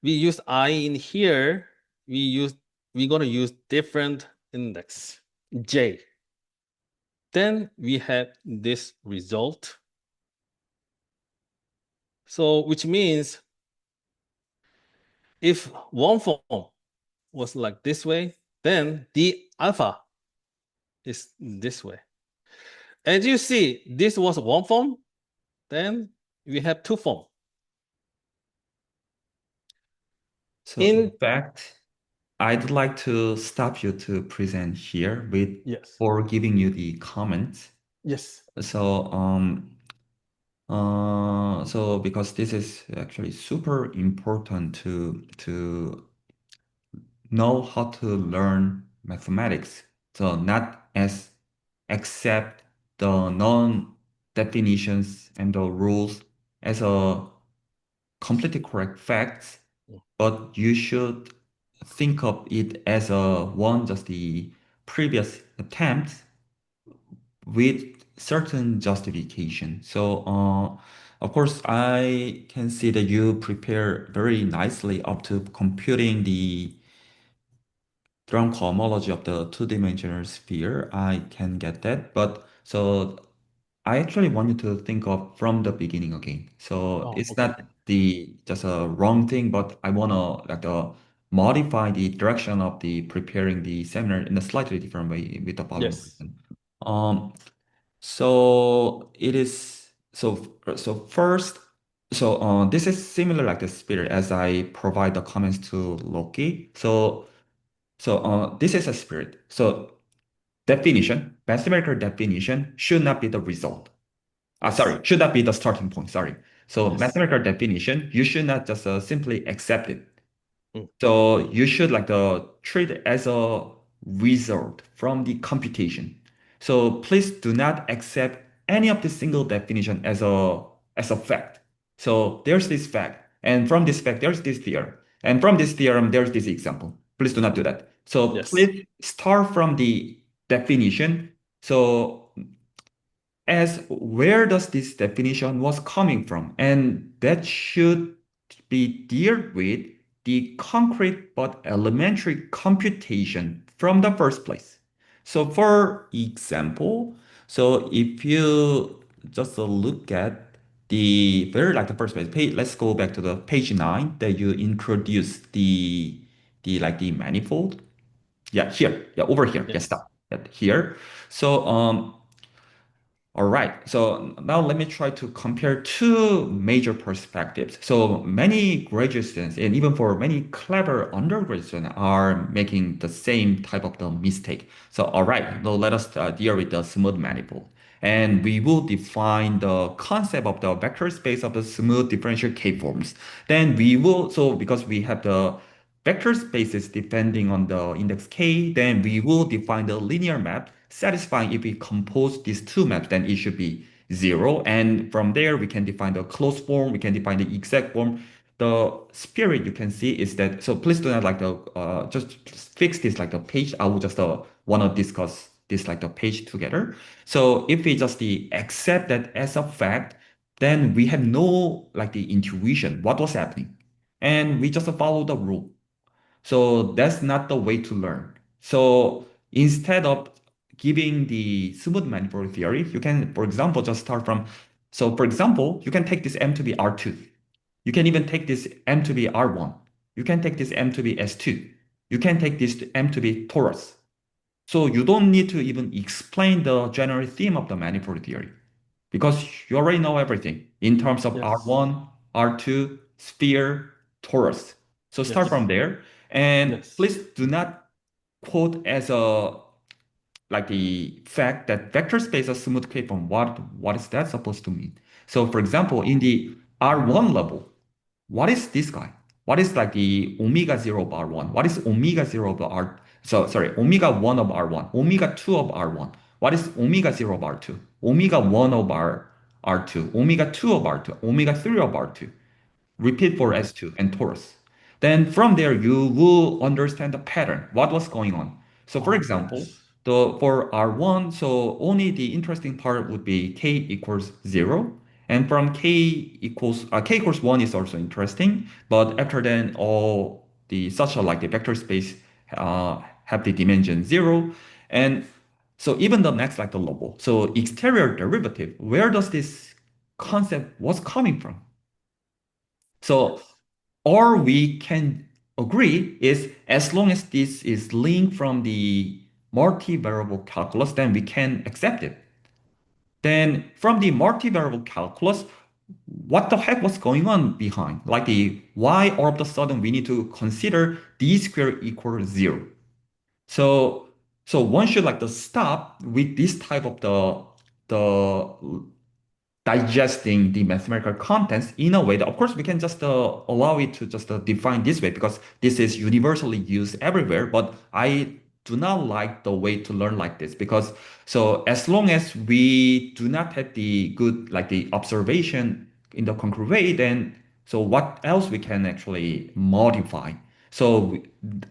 we use I in here, we're gonna use different index, J. Then we have this result. So which means if one form was like this way, then the alpha is this way. As you see, this was one form, then we have two forms. So in In fact, I'd like to stop you to present here with yes, for giving you the comments. yes. So so because this is actually super important to know how to learn mathematics. So not as accept the non-definitions and the rules as a completely correct facts, but you should think of it as a one just the previous attempt with certain justification. So, of course, I can see that you prepare very nicely up to computing from cohomology of the two-dimensional sphere, I can get that. But so I actually want you to think of from the beginning again. So Oh, it's okay. not the just a wrong thing, but I wanna like modify the direction of the preparing the seminar in a slightly different way with the following Yes. reason. Um, so it is so first this is similar like the spirit as I provide the comments to Loki. This is a spirit. So definition, mathematical definition should not be the result. Yes. Sorry, should not be the starting point. Sorry. So Yes. mathematical definition, you should not just simply accept it. Mm. So you should like treat it as a result from the computation. So please do not accept any of the single definition as a fact. So there's this fact, and from this fact there's this theorem, and from this theorem there's this example. Please do not do that. So Yes. please start from the definition. So as where does this definition was coming from, and that should be deal with the concrete but elementary computation from the first place. So for example, so if you just look at the very like the first page, let's go back to the page 9 that you introduce the manifold. Yeah, here. Yeah, over here. Yeah, Yes. stop. Here. So all right, so now let me try to compare two major perspectives. So many graduate students and even for many clever undergraduate students are making the same type of the mistake. So all right, now let us deal with the smooth manifold. And we will define the concept of the vector space of the smooth differential K-forms. Then we will, so because we have the vector spaces depending on the index k, then we will define the linear map satisfying if we compose these two maps, then it should be zero. And from there, we can define the closed form, we can define the exact form. The spirit you can see is that, so please do not like the, just fix this like the page. I will just want to discuss this like the page together. So if we just accept that as a fact, then we have no like the intuition, what was happening. And we just follow the rule. So that's not the way to learn. So instead of giving the smooth manifold theory, you can, for example, just start from, so for example, you can take this M to be R2. You can even take this M to be R1. You can take this M to be S2. You can take this M to be torus. So you don't need to even explain the general theme of the manifold theory because you already know everything in terms of Yes. R1, R2, sphere, torus. So start from Yes. there. And Yes. please do not quote as a like the fact that vector space is smooth K-form. What is that supposed to mean? So for example, in the R1 level, what is this guy? What is like the omega 0 of R1? What is omega 0 of R? So sorry, omega 1 of R1, omega 2 of R1. What is omega 0 of R2? Omega 1 of R2, omega 2 of R2, omega 3 of R2. Repeat for Mm. S2 and torus. Then from there, you will understand the pattern, what was going on. So for Oh, example, yes. for R1, so only the interesting part would be K equals 0. And from K equals 1 is also interesting. But after then, all the such a like the vector space have the dimension 0. And so even the next like the level. So exterior derivative, where does this concept was coming from? So Yes. or we can agree is as long as this is linked from the multivariable calculus, then we can accept it. Then from the multivariable calculus, what the heck was going on behind? Like the why all of a sudden we need to consider d squared equals 0. So so one should like to stop with this type of the digesting the mathematical contents in a way that, of course, we can just allow it to just define this way because this is universally used everywhere. But I do not like the way to learn like this because so as long as we do not have the good like the observation in the concrete way, then so what else we can actually modify? So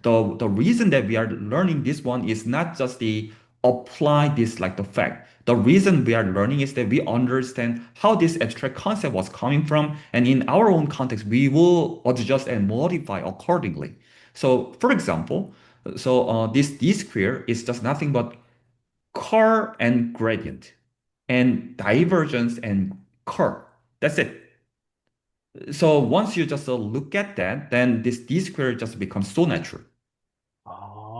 the reason that we are learning this one is not just the apply this like the fact. The reason we are learning is that we understand how this abstract concept was coming from, and in our own context, we will adjust and modify accordingly. So, for example, So this D square is just nothing but curl and gradient and divergence and curl. That's it. So once you just look at that, then this D square just becomes so natural.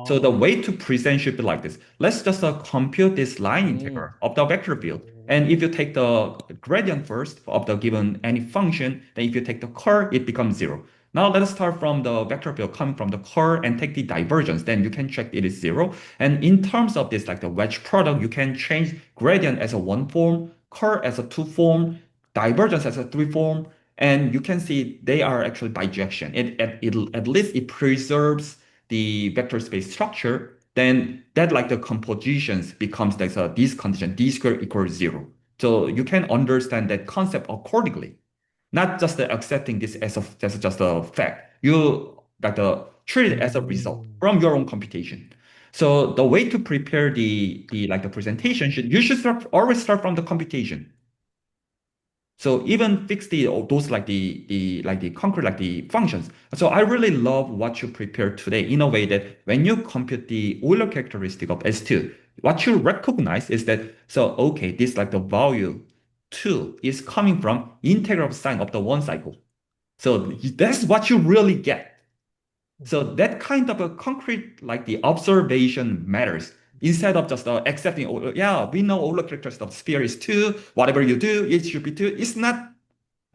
So the Oh. way to present should be like this. Let's just compute this line integral Mm. of the vector field. And Mm. if you take the gradient first of the given any function, then if you take the curl, it becomes zero. Now let us start from the vector field coming from the curl and take the divergence. Then you can check it is zero. And in terms of this, like the wedge product, you can change gradient as a one form, curl as a two form, divergence as a three form. And you can see they are actually bijection. At least it preserves the vector space structure, then that like the compositions becomes like this condition, d squared equals zero. So you can understand that concept accordingly, not just accepting this as just a fact. You like treat it as a result Mm. from your own computation. So the way to prepare the like the presentation you should always start from the computation. So even fix those like the concrete like the functions. So I really love what you prepared today in a way that when you compute the Euler characteristic of S2, what you recognize is that so okay, this like the value 2 is coming from integral of sine of the one cycle. So that's what you really get. So that kind of a concrete, like the observation matters instead of just accepting, oh, yeah, we know all the characteristics of sphere is two. Whatever you do, it should be two. It's not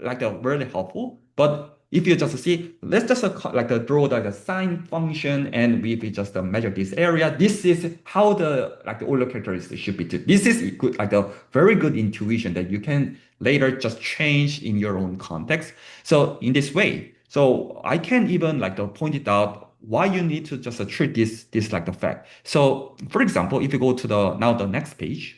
like really helpful. But if you just see, let's just like draw the sine function, and we just measure this area. This is how the like the Euler characteristic should be. This is good, like a very good intuition that you can later just change in your own context. So in this way, so I can even like point it out why you need to just treat this like the fact. So for example, if you go to the next page.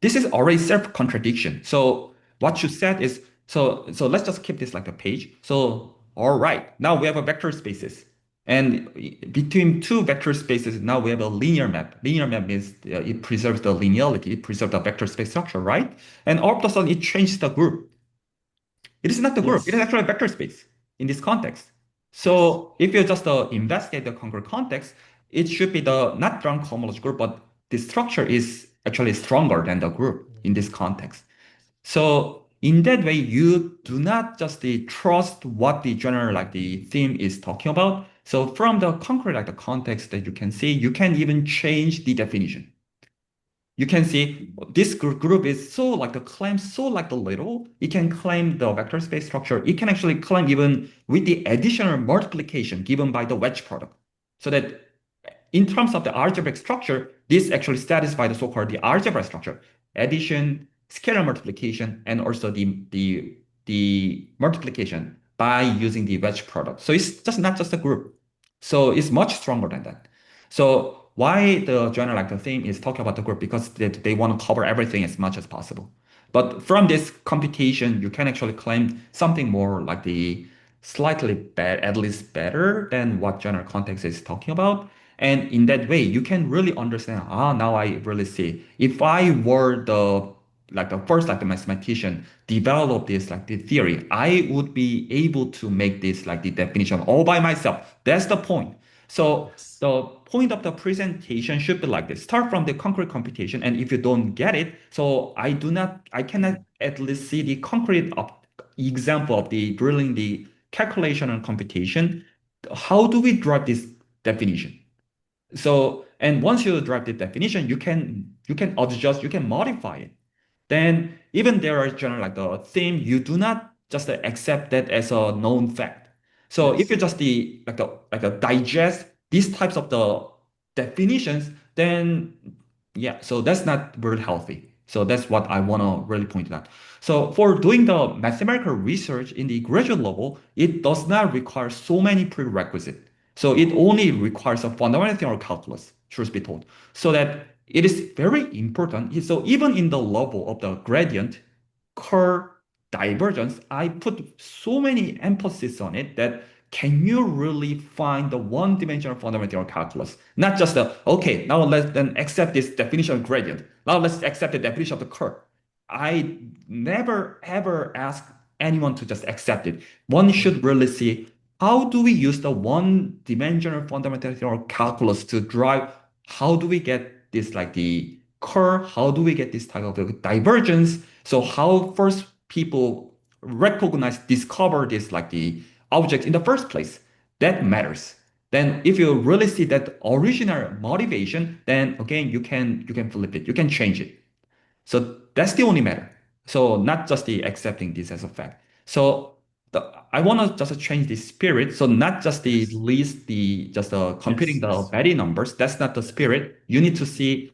This is already self-contradiction. So what you said is, so let's just keep this like a page. So all right, now we have a vector spaces. And between two vector spaces, now we have a linear map. Linear map means it preserves the linearity, it preserves the vector space structure, right? And all of a sudden it changes the group. It is not the group, it is Yes. actually a vector space in this context. Yes. So if you just investigate the concrete context, it should be the not Brown cohomology group, but the structure is actually stronger than the group in this context. So in that way, you do not just trust what the general like the theme is talking about. So from the concrete like the context that you can see, you can even change the definition. You can see this group is so like the claim so like the little, it can claim the vector space structure. It can actually claim even with the additional multiplication given by the wedge product. So that in terms of the algebraic structure, this actually satisfies the so-called the algebra structure, addition, scalar multiplication, and also the multiplication by using the wedge product. So it's just not just a group. So it's much stronger than that. So why the journal like the theme is talking about the group because they want to cover everything as much as possible. But from this computation, you can actually claim something more like the slightly bad, at least better than what general context is talking about. And in that way, you can really understand, now I really see. If I were the first like the mathematician develop this like the theory, I would be able to make this like the definition all by myself. That's the point. So Yes. the point of the presentation should be like this. Start from the concrete computation, and if you don't get it, so I cannot at least see the concrete example of the drilling the calculation and computation. How do we drive this definition? So, and once you drive the definition, you can adjust, you can modify it. Then even there are general like the theme, you do not just accept that as a known fact. So if you Yes. just like a digest these types of the definitions, then yeah, so that's not very healthy. So that's what I want to really point out. So for doing the mathematical research in the graduate level, it does not require so many prerequisites. So it only requires a fundamental theorem of calculus, truth be told. So that it is very important. So even in the level of the gradient, curl, divergence, I put so many emphasis on it that can you really find the one-dimensional fundamental calculus? Not just okay, now let's then accept this definition of gradient. Now let's accept the definition of the curve. I never ever ask anyone to just accept it. One should really see how do we use the one-dimensional fundamental theorem of calculus to drive, how do we get this like the curve, how do we get this type of divergence? So how first people recognize, discover this like the object in the first place, that matters. Then if you really see that original motivation, then again you can flip it, you can change it. So that's the only matter. So not just the accepting this as a fact. So I want to just change the spirit. So not just the Yes. list, the just computing Yes. the Yes. Betty numbers. That's not the Yes. spirit. You need to see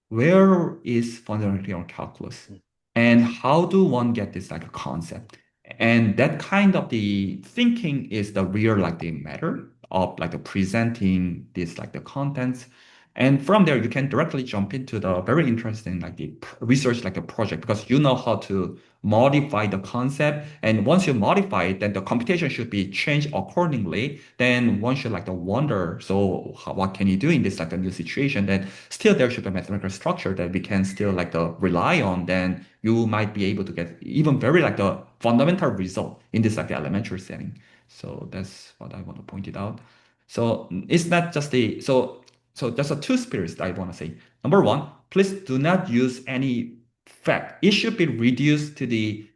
where is fundamental calculus Mm. and Yes. how do one get this like a concept, and that kind of the thinking is the real like the matter of like the presenting this like the contents, and from there you can directly jump into the very interesting like the research like a project because you know how to modify the concept, and once you modify it then the computation should be changed accordingly. Then one should like to wonder, so what can you do in this like a new situation? Then still there should be a mathematical structure that we can still like the rely on. Then you might be able to get even very like the fundamental result in this like the elementary setting. So that's what I want to point it out. So it's not just the so there's a two spirits that I want to say. Number one, please do not use any fact. It should be reduced to the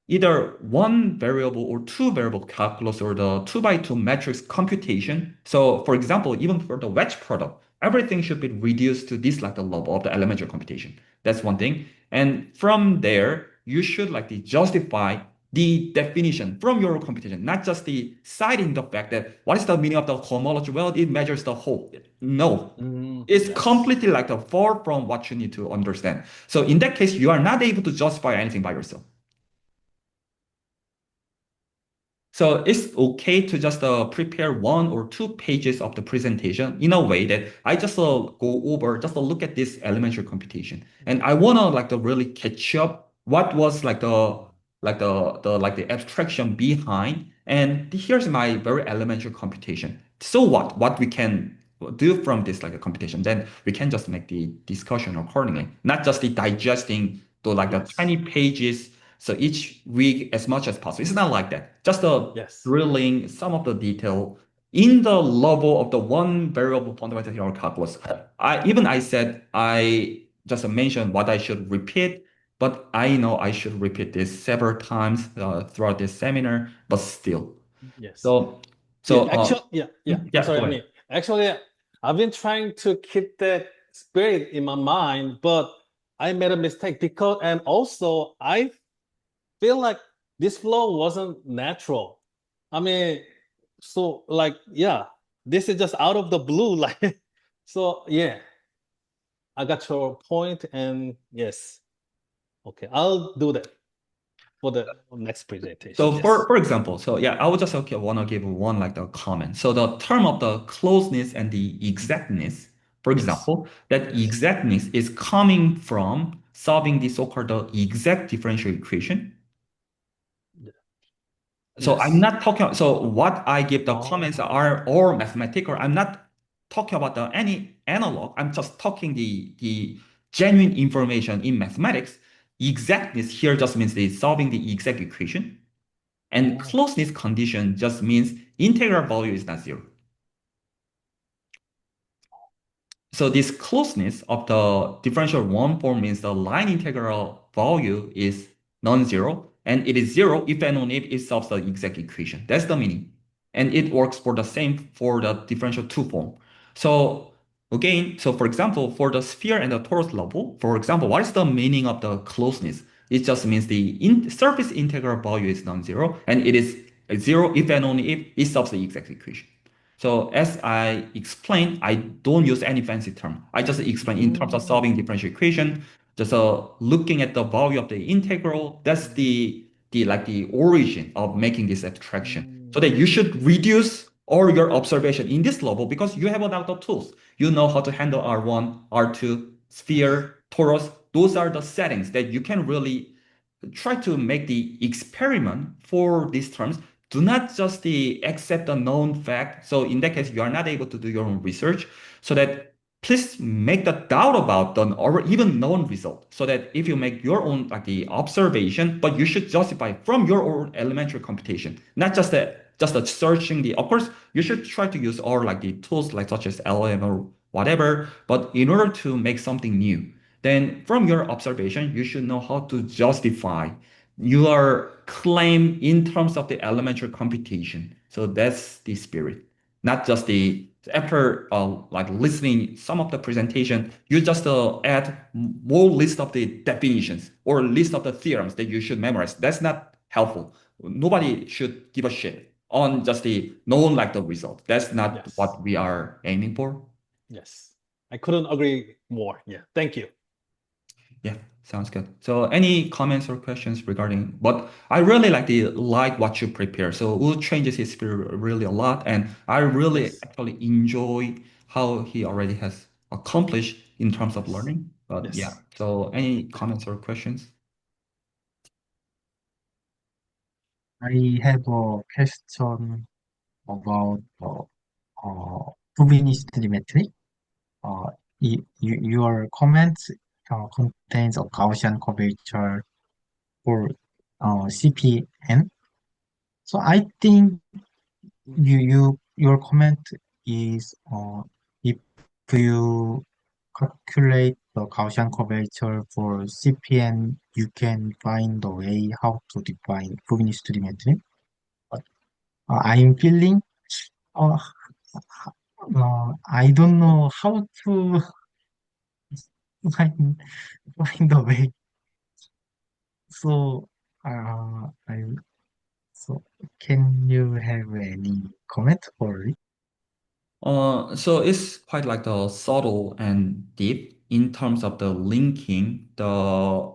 either one variable or two variable calculus or the two by two matrix computation. So for example, even for the wedge product, everything should be reduced to this like the level of the elementary computation. That's one thing. And from there, you should like to justify the definition from your computation, not just the citing the fact that what is the meaning of the homology? Well, it measures the whole. No, it's Yes. completely like the far from what you need to understand. So in that case, you are not able to justify anything by yourself. So it's okay to just prepare one or two pages of the presentation in a way that I just go over, just look at this elementary computation, and I wanna like to really catch up what was like the abstraction behind, and here's my very elementary computation. So what we can do from this like a computation, then we can just make the discussion accordingly, not just the digesting to like the Yes. 20 pages so each week as much as possible. It's not like that. Just Yes. drilling some of the detail in the level of the one variable fundamental theorem calculus. I said I just mentioned what I should repeat, but I know I should repeat this several times throughout this seminar, but still. Yes. So Yeah. so Actually, yeah. Yeah. I'm yeah, sorry. go I ahead. mean, actually, I've been trying to keep that spirit in my mind, but I made a mistake because, and also I feel like this flow wasn't natural. I mean, so like, yeah, this is just out of the blue. Like, so yeah, I got your point, and yes, okay, I'll do that for the next presentation. So Yes, for example, so yeah, I would just okay, want to give one like the comment. So the term of the closeness and the exactness, for yes, example, that yes, exactness is coming from solving the so-called the exact differential equation. yeah, So I'm yes. not talking. So what I give the comments Oh, are all mathematical. I'm not talking about the any analog. I'm just talking the genuine information in mathematics. Exactness here just means the solving the exact equation. And oh, closeness condition just means integral value is not zero. So this closeness of the differential one form means the line integral value is non-zero, and it is zero if and only if it solves the exact equation. That's the meaning. And it works for the same for the differential two form. So again, so for example, for the sphere and the torus level, for example, what is the meaning of the closeness? It just means the surface integral value is non-zero, and it is zero if and only if it solves the exact equation. So as I explained, I don't use any fancy term. I just explain in terms of mm, solving differential equation, just looking at the value of the integral. That's the like the origin of making this abstraction. So that you should reduce all your observation in this level because you have a lot of tools. You know how to handle R1, R2, yes, sphere, torus. Those are the settings that you can really try to make the experiment for these terms. Do not just accept the known fact. So in that case, you are not able to do your own research. So that please make the doubt about the or even known result. So that if you make your own like the observation, but you should justify from your own elementary computation, not just the just searching the, of course, you should try to use all like the tools like such as LLM or whatever, but in order to make something new, then from your observation, you should know how to justify your claim in terms of the elementary computation. So that's the spirit, not just the after like listening some of the presentation, you just add more list of the definitions or list of the theorems that you should memorize. That's not helpful. Nobody should give a shit on just the knowing like the result. That's not Yes. what we are aiming for. Yes. I couldn't agree more. Yeah. Thank you. Yeah, sounds good. So any comments or questions regarding, but I really like what you prepare. So Wu changes his spirit really a lot, and I really Yes. actually enjoy how he already has accomplished in terms of Yes. learning. But yeah, Yes. so any comments or questions? I have a question about Fubini Study metric. Uh, your comments contains a Gaussian curvature for CPN. So I think your comment is if you calculate the Gaussian curvature for CPN, you can find the way how to define Fubini Study metric. But I'm feeling uh, I don't know how to find find the way. So I so can you have any comment for it? So it's quite like the subtle and deep in terms of the linking the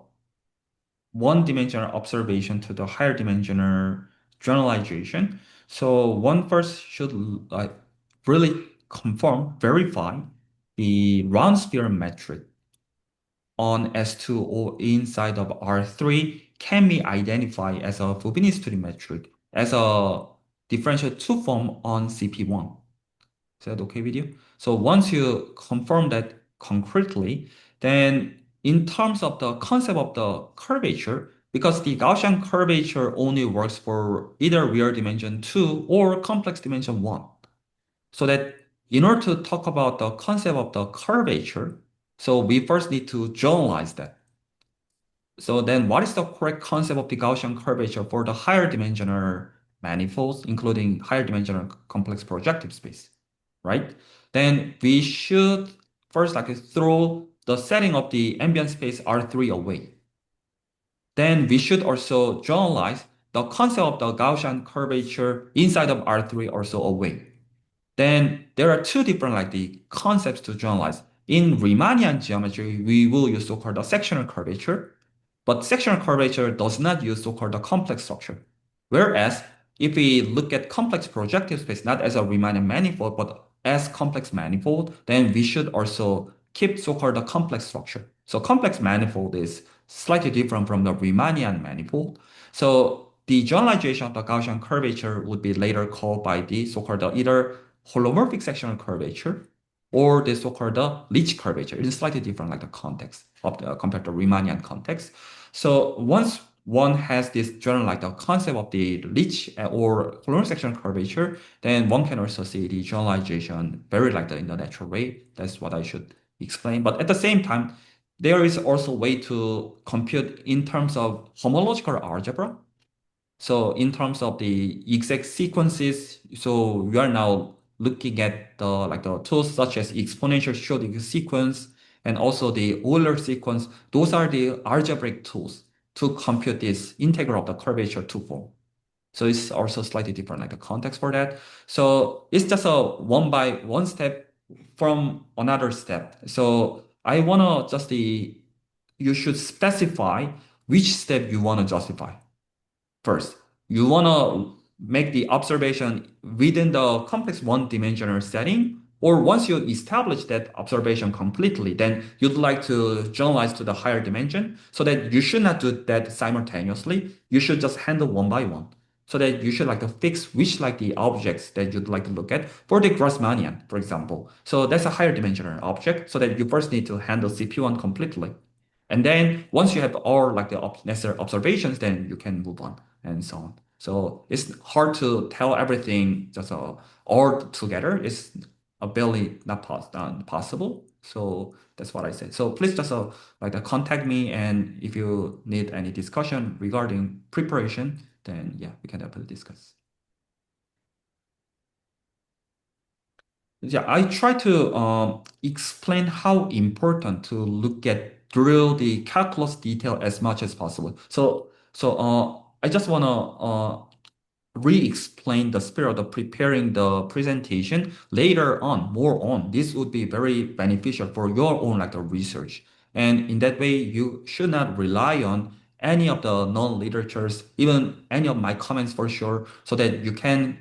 one-dimensional observation to the higher dimensional generalization. So one first should like really confirm, verify the round sphere metric on S2 or inside of R3 can be identified as a Fubini Study metric as a differential two form on CP1. Is that okay with you? So once you confirm that concretely, then in terms of the concept of the curvature, because the Gaussian curvature only works for either real dimension 2 or complex dimension 1. So that in order to talk about the concept of the curvature, so we first need to generalize that. So then what is the correct concept of the Gaussian curvature for the higher dimensional manifolds, including higher dimensional complex projective space, right? Then we should first like throw the setting of the ambient space R3 away. Then we should also generalize the concept of the Gaussian curvature inside of R3 also away. Then there are two different like the concepts to generalize. In Riemannian geometry, we will use so-called the sectional curvature, but sectional curvature does not use so-called the complex structure. Whereas if we look at complex projective space not as a Riemannian manifold, but as complex manifold, then we should also keep so-called the complex structure. So complex manifold is slightly different from the Riemannian manifold. So the generalization of the Gaussian curvature would be later called by the so-called either holomorphic sectional curvature or the so-called Leach curvature. It's slightly different, like the context of the compared to Riemannian context. So once one has this general like the concept of the Leach or holomorphic sectional curvature, then one can also see the generalization very like in the natural way. That's what I should explain. But at the same time, there is also a way to compute in terms of homological algebra. So in terms of the exact sequences, so we are now looking at the like the tools such as exponential Schrodinger sequence and also the Euler sequence. Those are the algebraic tools to compute this integral of the curvature two-fold. So it's also slightly different, like the context for that. So it's just a one by one step from another step. So I wanna just you should specify which step you wanna justify. First, you want to make the observation within the complex one-dimensional setting, or once you establish that observation completely, then you'd like to generalize to the higher dimension so that you should not do that simultaneously. You should just handle one by one. So that you should like to fix which like the objects that you'd like to look at for the Grassmannian, for example. So that's a higher dimensional object so that you first need to handle CP1 completely. And then once you have all like the necessary observations, then you can move on and so on. So it's hard to tell everything just all together. It's barely not possible. So that's what I said. So please just contact me, and if you need any discussion regarding preparation, then yeah, we can definitely discuss. Yeah, I try to explain how important to look at through the calculus detail as much as possible. So I just wanna re-explain the spirit of preparing the presentation later on, more on. This would be very beneficial for your own research. And in that way, you should not rely on any of the non-literatures, even any of my comments for sure, so that you can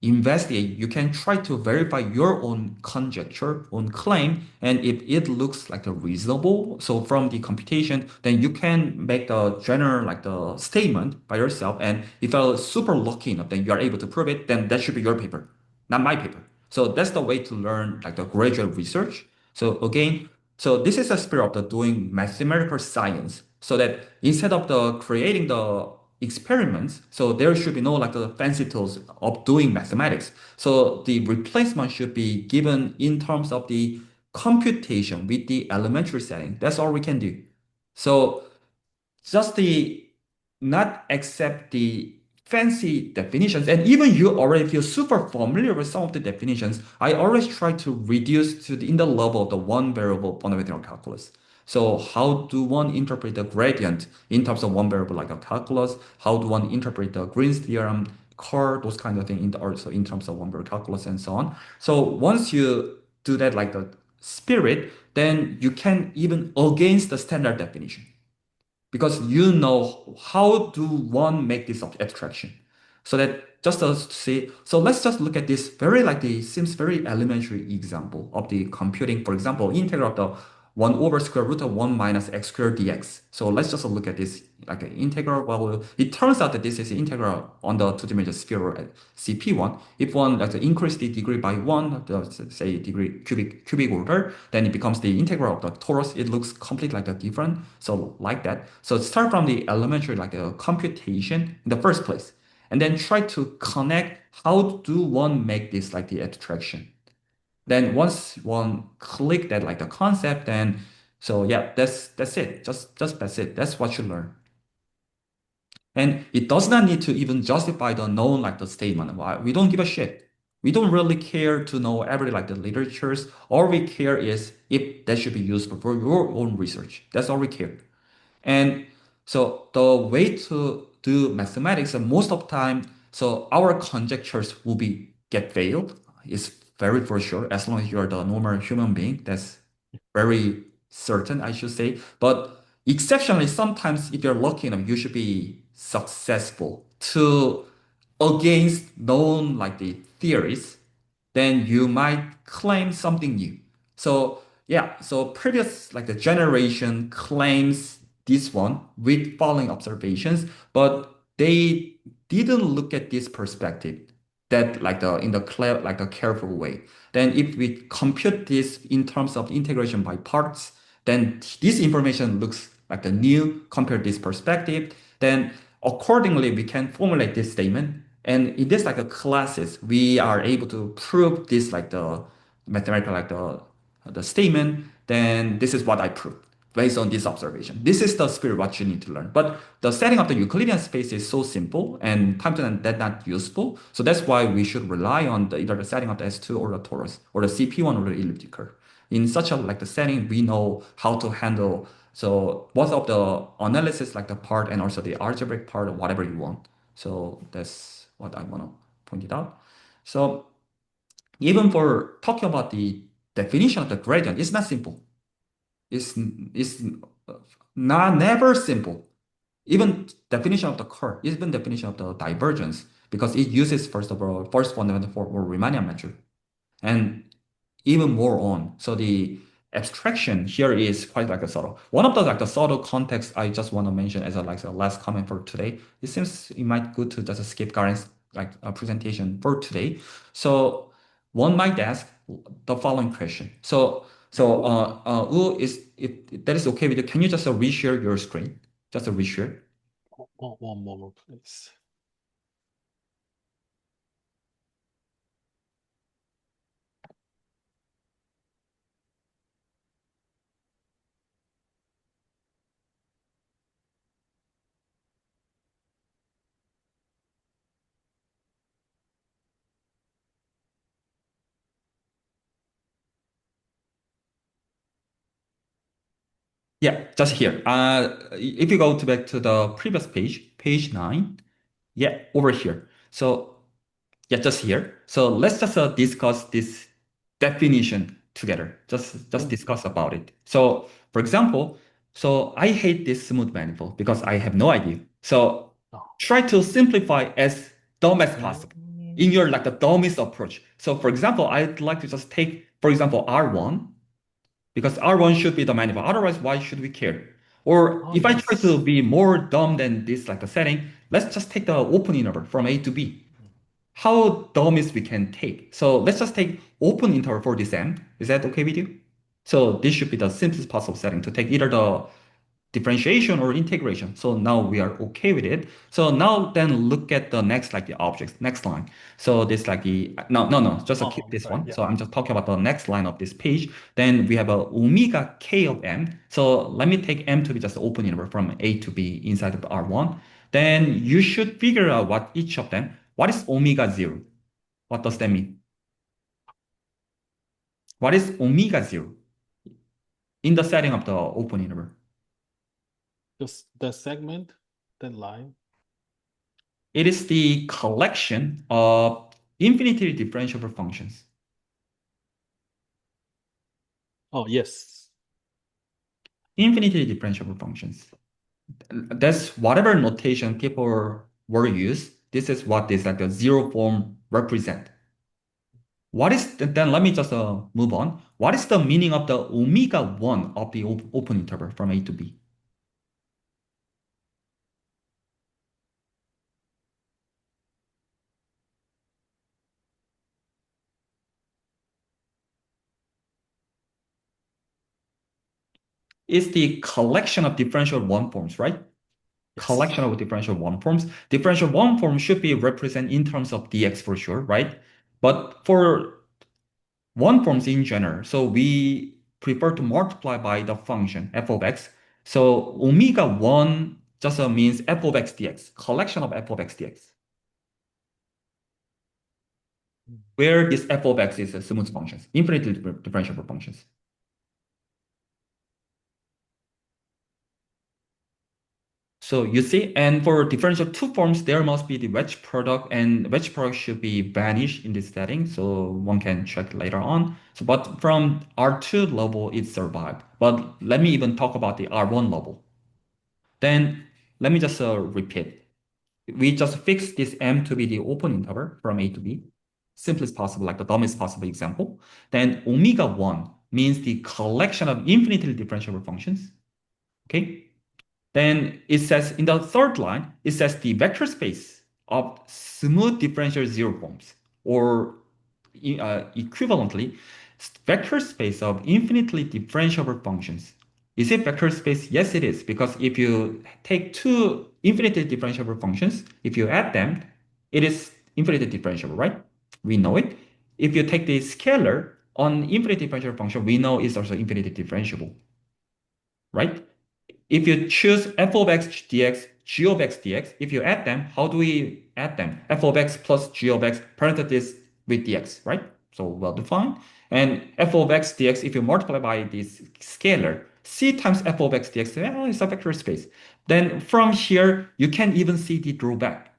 investigate, you can try to verify your own conjecture, own claim, and if it looks like a reasonable, so from the computation, then you can make the general the statement by yourself. And if you're super lucky enough, then you are able to prove it, then that should be your paper, not my paper. So that's the way to learn the graduate research. So again, so this is the spirit of the doing mathematical science. So that instead of the creating the experiments, so there should be no the fancy tools of doing mathematics. So the replacement should be given in terms of the computation with the elementary setting. That's all we can do. So just the not accept the fancy definitions. And even you already feel super familiar with some of the definitions, I always try to reduce to in the level of the one variable fundamental calculus. So how do one interpret the gradient in terms of one variable like a calculus? How do one interpret the Green's theorem, curve, those kind of things also in terms of one variable calculus and so on. So once you do that like the spirit, then you can even against the standard definition because you know how do one make this abstraction. So that just to see, so let's just look at this very the seems very elementary example of the computing, for example, integral of the 1 over square root of 1 minus x squared dx. So let's just look at this like an integral. Well, it turns out that this is integral on the two-dimensional sphere at CP1. If one increase the degree by one, say degree cubic order, then it becomes the integral of the torus. It looks completely different. So like that. So start from the elementary the computation in the first place, and then try to connect how do one make this the abstraction. Then once one click that the concept, then so yeah, that's it. Just that's it. That's what you learn. And it does not need to even justify the known the statement. Why? We don't give a shit. We don't really care to know every the literatures. All we care is if that should be useful for your own research. That's all we care. And so the way to do mathematics, and most of the time, so our conjectures will be get failed. It's very for sure, as long as you're the normal human being. That's very certain, I should say. But exceptionally, sometimes if you're lucky enough, you should be successful to against known the theories, then you might claim something new. So yeah, so previous the generation claims this one with following observations, but they didn't look at this perspective that the in the clear a careful way. Then if we compute this in terms of integration by parts, then this information looks a new compared to this perspective. Then accordingly we can formulate this statement. And in this a classes, we are able to prove this the mathematical the statement. Then this is what I proved based on this observation. This is the spirit what you need to learn. But the setting of the Euclidean space is so simple and time to time that not useful. So that's why we should rely on either the setting of the S2 or the torus or the CP1 or the elliptic curve. In such a the setting, we know how to handle so both of the analysis the part and also the algebraic part or whatever you want. So that's what I want to point it out. So even for talking about the definition of the gradient, it's not simple. It's not never simple. Even definition of the curve, even definition of the divergence, because it uses first of all first fundamental for Riemannian metric, and even more on. So the abstraction here is quite a subtle. One of the the subtle context I just want to mention as a a last comment for today. It seems it might good to just skip Garen's a presentation for today. So one might ask the following question. Wu, is if that is okay with you, can you just reshare your screen? Just a reshare. One moment, please. Yeah, just here. If you go to back to the previous page, page 9, yeah, over here. So yeah, just here. So let's just discuss this definition together. Just Mm. discuss about it. So for example, so I hate this smooth manifold because I have no idea. So Oh. try to simplify as dumb as possible in Mm. your like the dumbest approach. So for example, I'd like to just take, for example, R1 because R1 should be the manifold. Otherwise, why should we care? Or Oh, if I try to yes. be more dumb than this, like the setting, let's just take the opening number from A to B. How dumb is we can take? So let's just take open interval for this M. Is that okay with you? So this should be the simplest possible setting to take either the differentiation or integration. So now we are okay with it. So now then look at the next like the objects, next line. So this like the no, just Oh, keep I'm this sorry. one. Yeah. So I'm just talking about the next line of this page. Then we have a omega k of m. So let me take m to be just the opening number from A to B inside of the R1. Then you should figure out what each of them. What is omega zero? What does that mean? What is omega zero in the setting of the opening number? Just the segment, the line. It is the collection of infinitely differentiable functions. Oh, yes. Infinitely differentiable functions. That's whatever notation people were used. This is what this like the zero form represent. What is then? Let me just move on. What is the meaning of the omega one of the open interval from A to B? It's the collection of differential one forms, right? Collection Yes. of differential one forms. Differential one form should be represented in terms of dx for sure, right? But for one forms in general, so we prefer to multiply by the function f of x. So omega 1 just means f of x dx, collection of f of x dx, Mm. where this f of x is a smooth functions, infinitely differentiable functions. So you see, and for differential two forms, there must be the wedge product, and wedge product should be vanished in this setting, so one can check later on. So, but from R2 level, it survived. But let me even talk about the R1 level. Then let me just repeat. We just fix this M to be the open interval from A to B, simplest possible, like the dumbest possible example. Then omega 1 means the collection of infinitely differentiable functions. Okay. Then it says in the third line, it says the vector space of smooth differential zero forms, or equivalently, vector space of infinitely differentiable functions. Is it vector space? Yes, it is, because if you take two infinitely differentiable functions, if you add them, it is infinitely differentiable, right? We know it. If you take the scalar on infinitely differentiable function, we know it's also infinitely differentiable, right? If you choose f of x dx, g of x dx, if you add them, how do we add them? F of x plus g of x, parentheses with dx, right? So well defined. And f of x dx, if you multiply by this scalar, c times f of x dx, it's a vector space. Then from here, you can even see the drawback.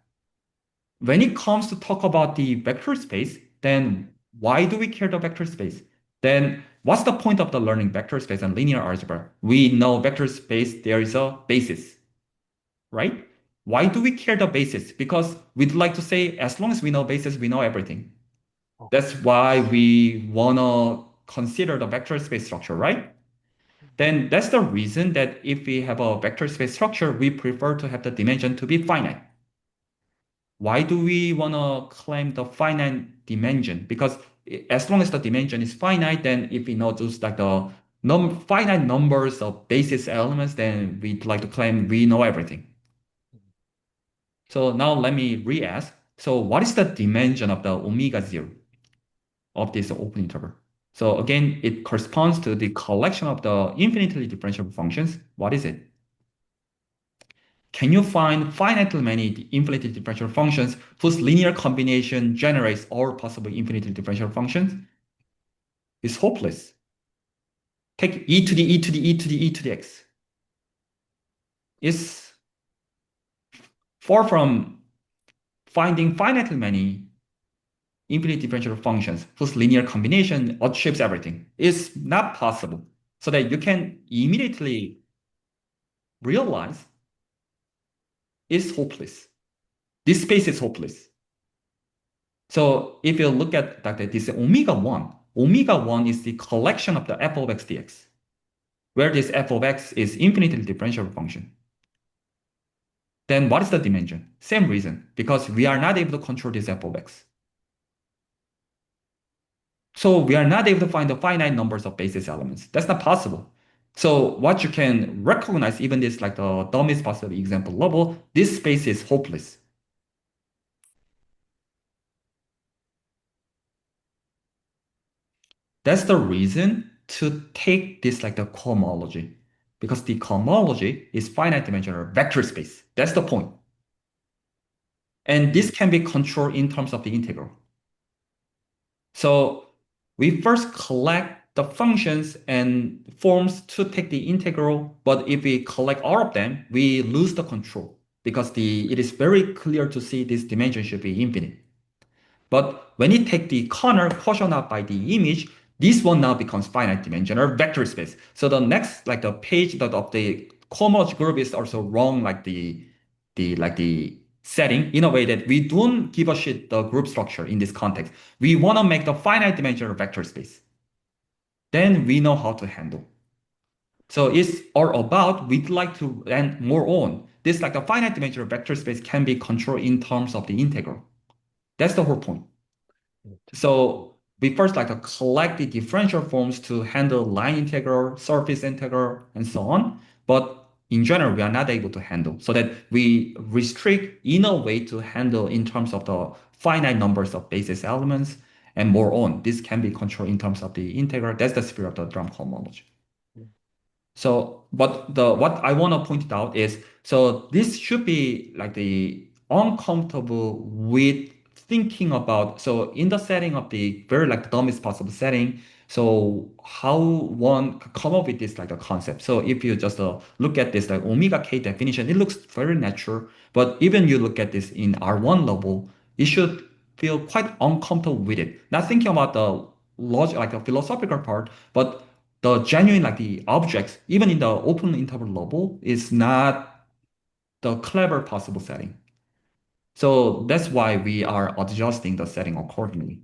When it comes to talk about the vector space, then why do we care the vector space? Then what's the point of the learning vector space and linear algebra? We know vector space, there is a basis, right? Why do we care the basis? Because we'd like to say, as long as we know basis, we know everything. Oh, That's why we wanna consider the vector space structure, right? Then that's the reason that if we have a vector space structure, we prefer to have the dimension to be finite. Why do we want to claim the finite dimension? Because as long as the dimension is finite, then if we know just like the finite numbers of basis elements, then we'd like to claim we know everything. So now let me re-ask. So what is the dimension of the omega zero of this open interval? So again, it corresponds to the collection of the infinitely differentiable functions. What is it? Can you find finitely many infinitely differential functions whose linear combination generates all possible infinitely differential functions? It's hopeless. Take e to the e to the e to the e to the x. is far from finding finitely many infinite differential functions whose linear combination achieves everything. It's not possible. So that you can immediately realize it's hopeless. This space is hopeless. So if you look at like this omega 1 is the collection of the f of x dx, where this f of x is infinitely differentiable function. Then what is the dimension? Same reason, because we are not able to control this f of x. So we are not able to find the finite numbers of basis elements. That's not possible. So what you can recognize, even this like the dumbest possible example level, this space is hopeless. That's the reason to take this like the cohomology, because the cohomology is finite dimensional vector space. That's the point. And this can be controlled in terms of the integral. So we first collect the functions and forms to take the integral, but if we collect all of them, we lose the control because it is very clear to see this dimension should be infinite. But when you take the corner portion out by the image, this one now becomes finite dimensional vector space. So the next, like the page that of the cohomology group is also wrong, like the setting in a way that we don't give a shit the group structure in this context. We want to make the finite dimensional vector space. Then we know how to handle. So it's all about we'd like to and more on. This like the finite dimensional vector space can be controlled in terms of the integral. That's the whole point. So we first like to collect the differential forms to handle line integral, surface integral, and so on. But in general, we are not able to handle so that we restrict in a way to handle in terms of the finite numbers of basis elements and more on. This can be controlled in terms of the integral. That's the spirit of the drum cohomology. So, but what I want to point out is, so this should be like the uncomfortable with thinking about. So, in the setting of the very like the dumbest possible setting, so how one could come up with this like a concept. So, if you just look at this like omega k definition, it looks very natural. But even you look at this in R1 level, you should feel quite uncomfortable with it. Not thinking about the logic, like the philosophical part, but the genuine like the objects, even in the open interval level, is not the clever possible setting. So that's why we are adjusting the setting accordingly.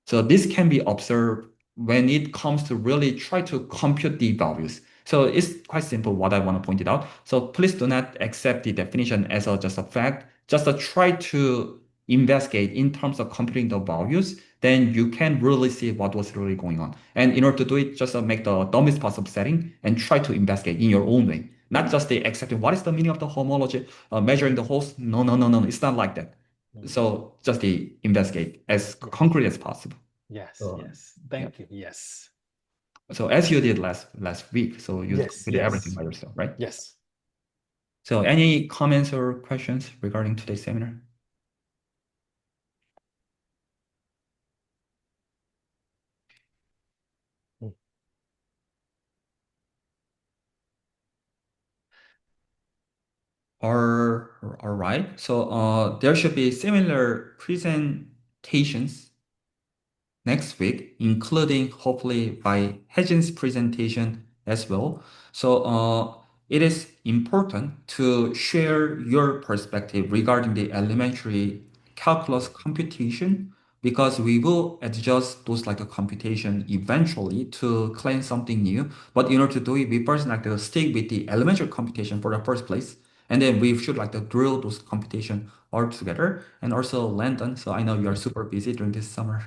So this can be observed when it comes to really try to compute the values. So it's quite simple what I want to point it out. So please do not accept the definition as just a fact. Just try to investigate in terms of computing the values. Then you can really see what was really going on. And in order to do it, just make the dumbest possible setting and try to investigate in your own way. Not just the accepting what is the meaning of the homology, measuring the holes. No, no, no, no. It's not like that. So just the investigate as concrete as possible. Yes, So, yes. yeah. Thank you. Yes. So as you did last week, so you Yes, did everything yes. by yourself, right? Yes. So any comments or questions regarding today's seminar? Mm. All right. So there should be similar presentations next week, including hopefully by Hejin's presentation as well. So it is important to share your perspective regarding the elementary calculus computation because we will adjust those like a computation eventually to claim something new. But in order to do it, we first like to stick with the elementary computation for the first place. And then we should like to drill those computation all together. And also Landon, so I know you are super busy during this summer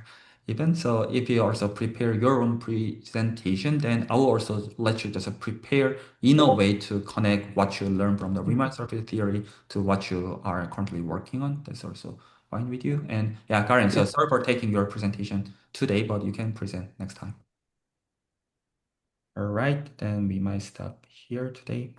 event. So if you also prepare your own presentation, then I will also let you just prepare in a way to connect what you learn from the Riemann surface theory to what you are currently working on. That's also fine with you. And yeah, Karen, so sorry for taking your presentation today, but you can present next time. All right, then we might stop here today.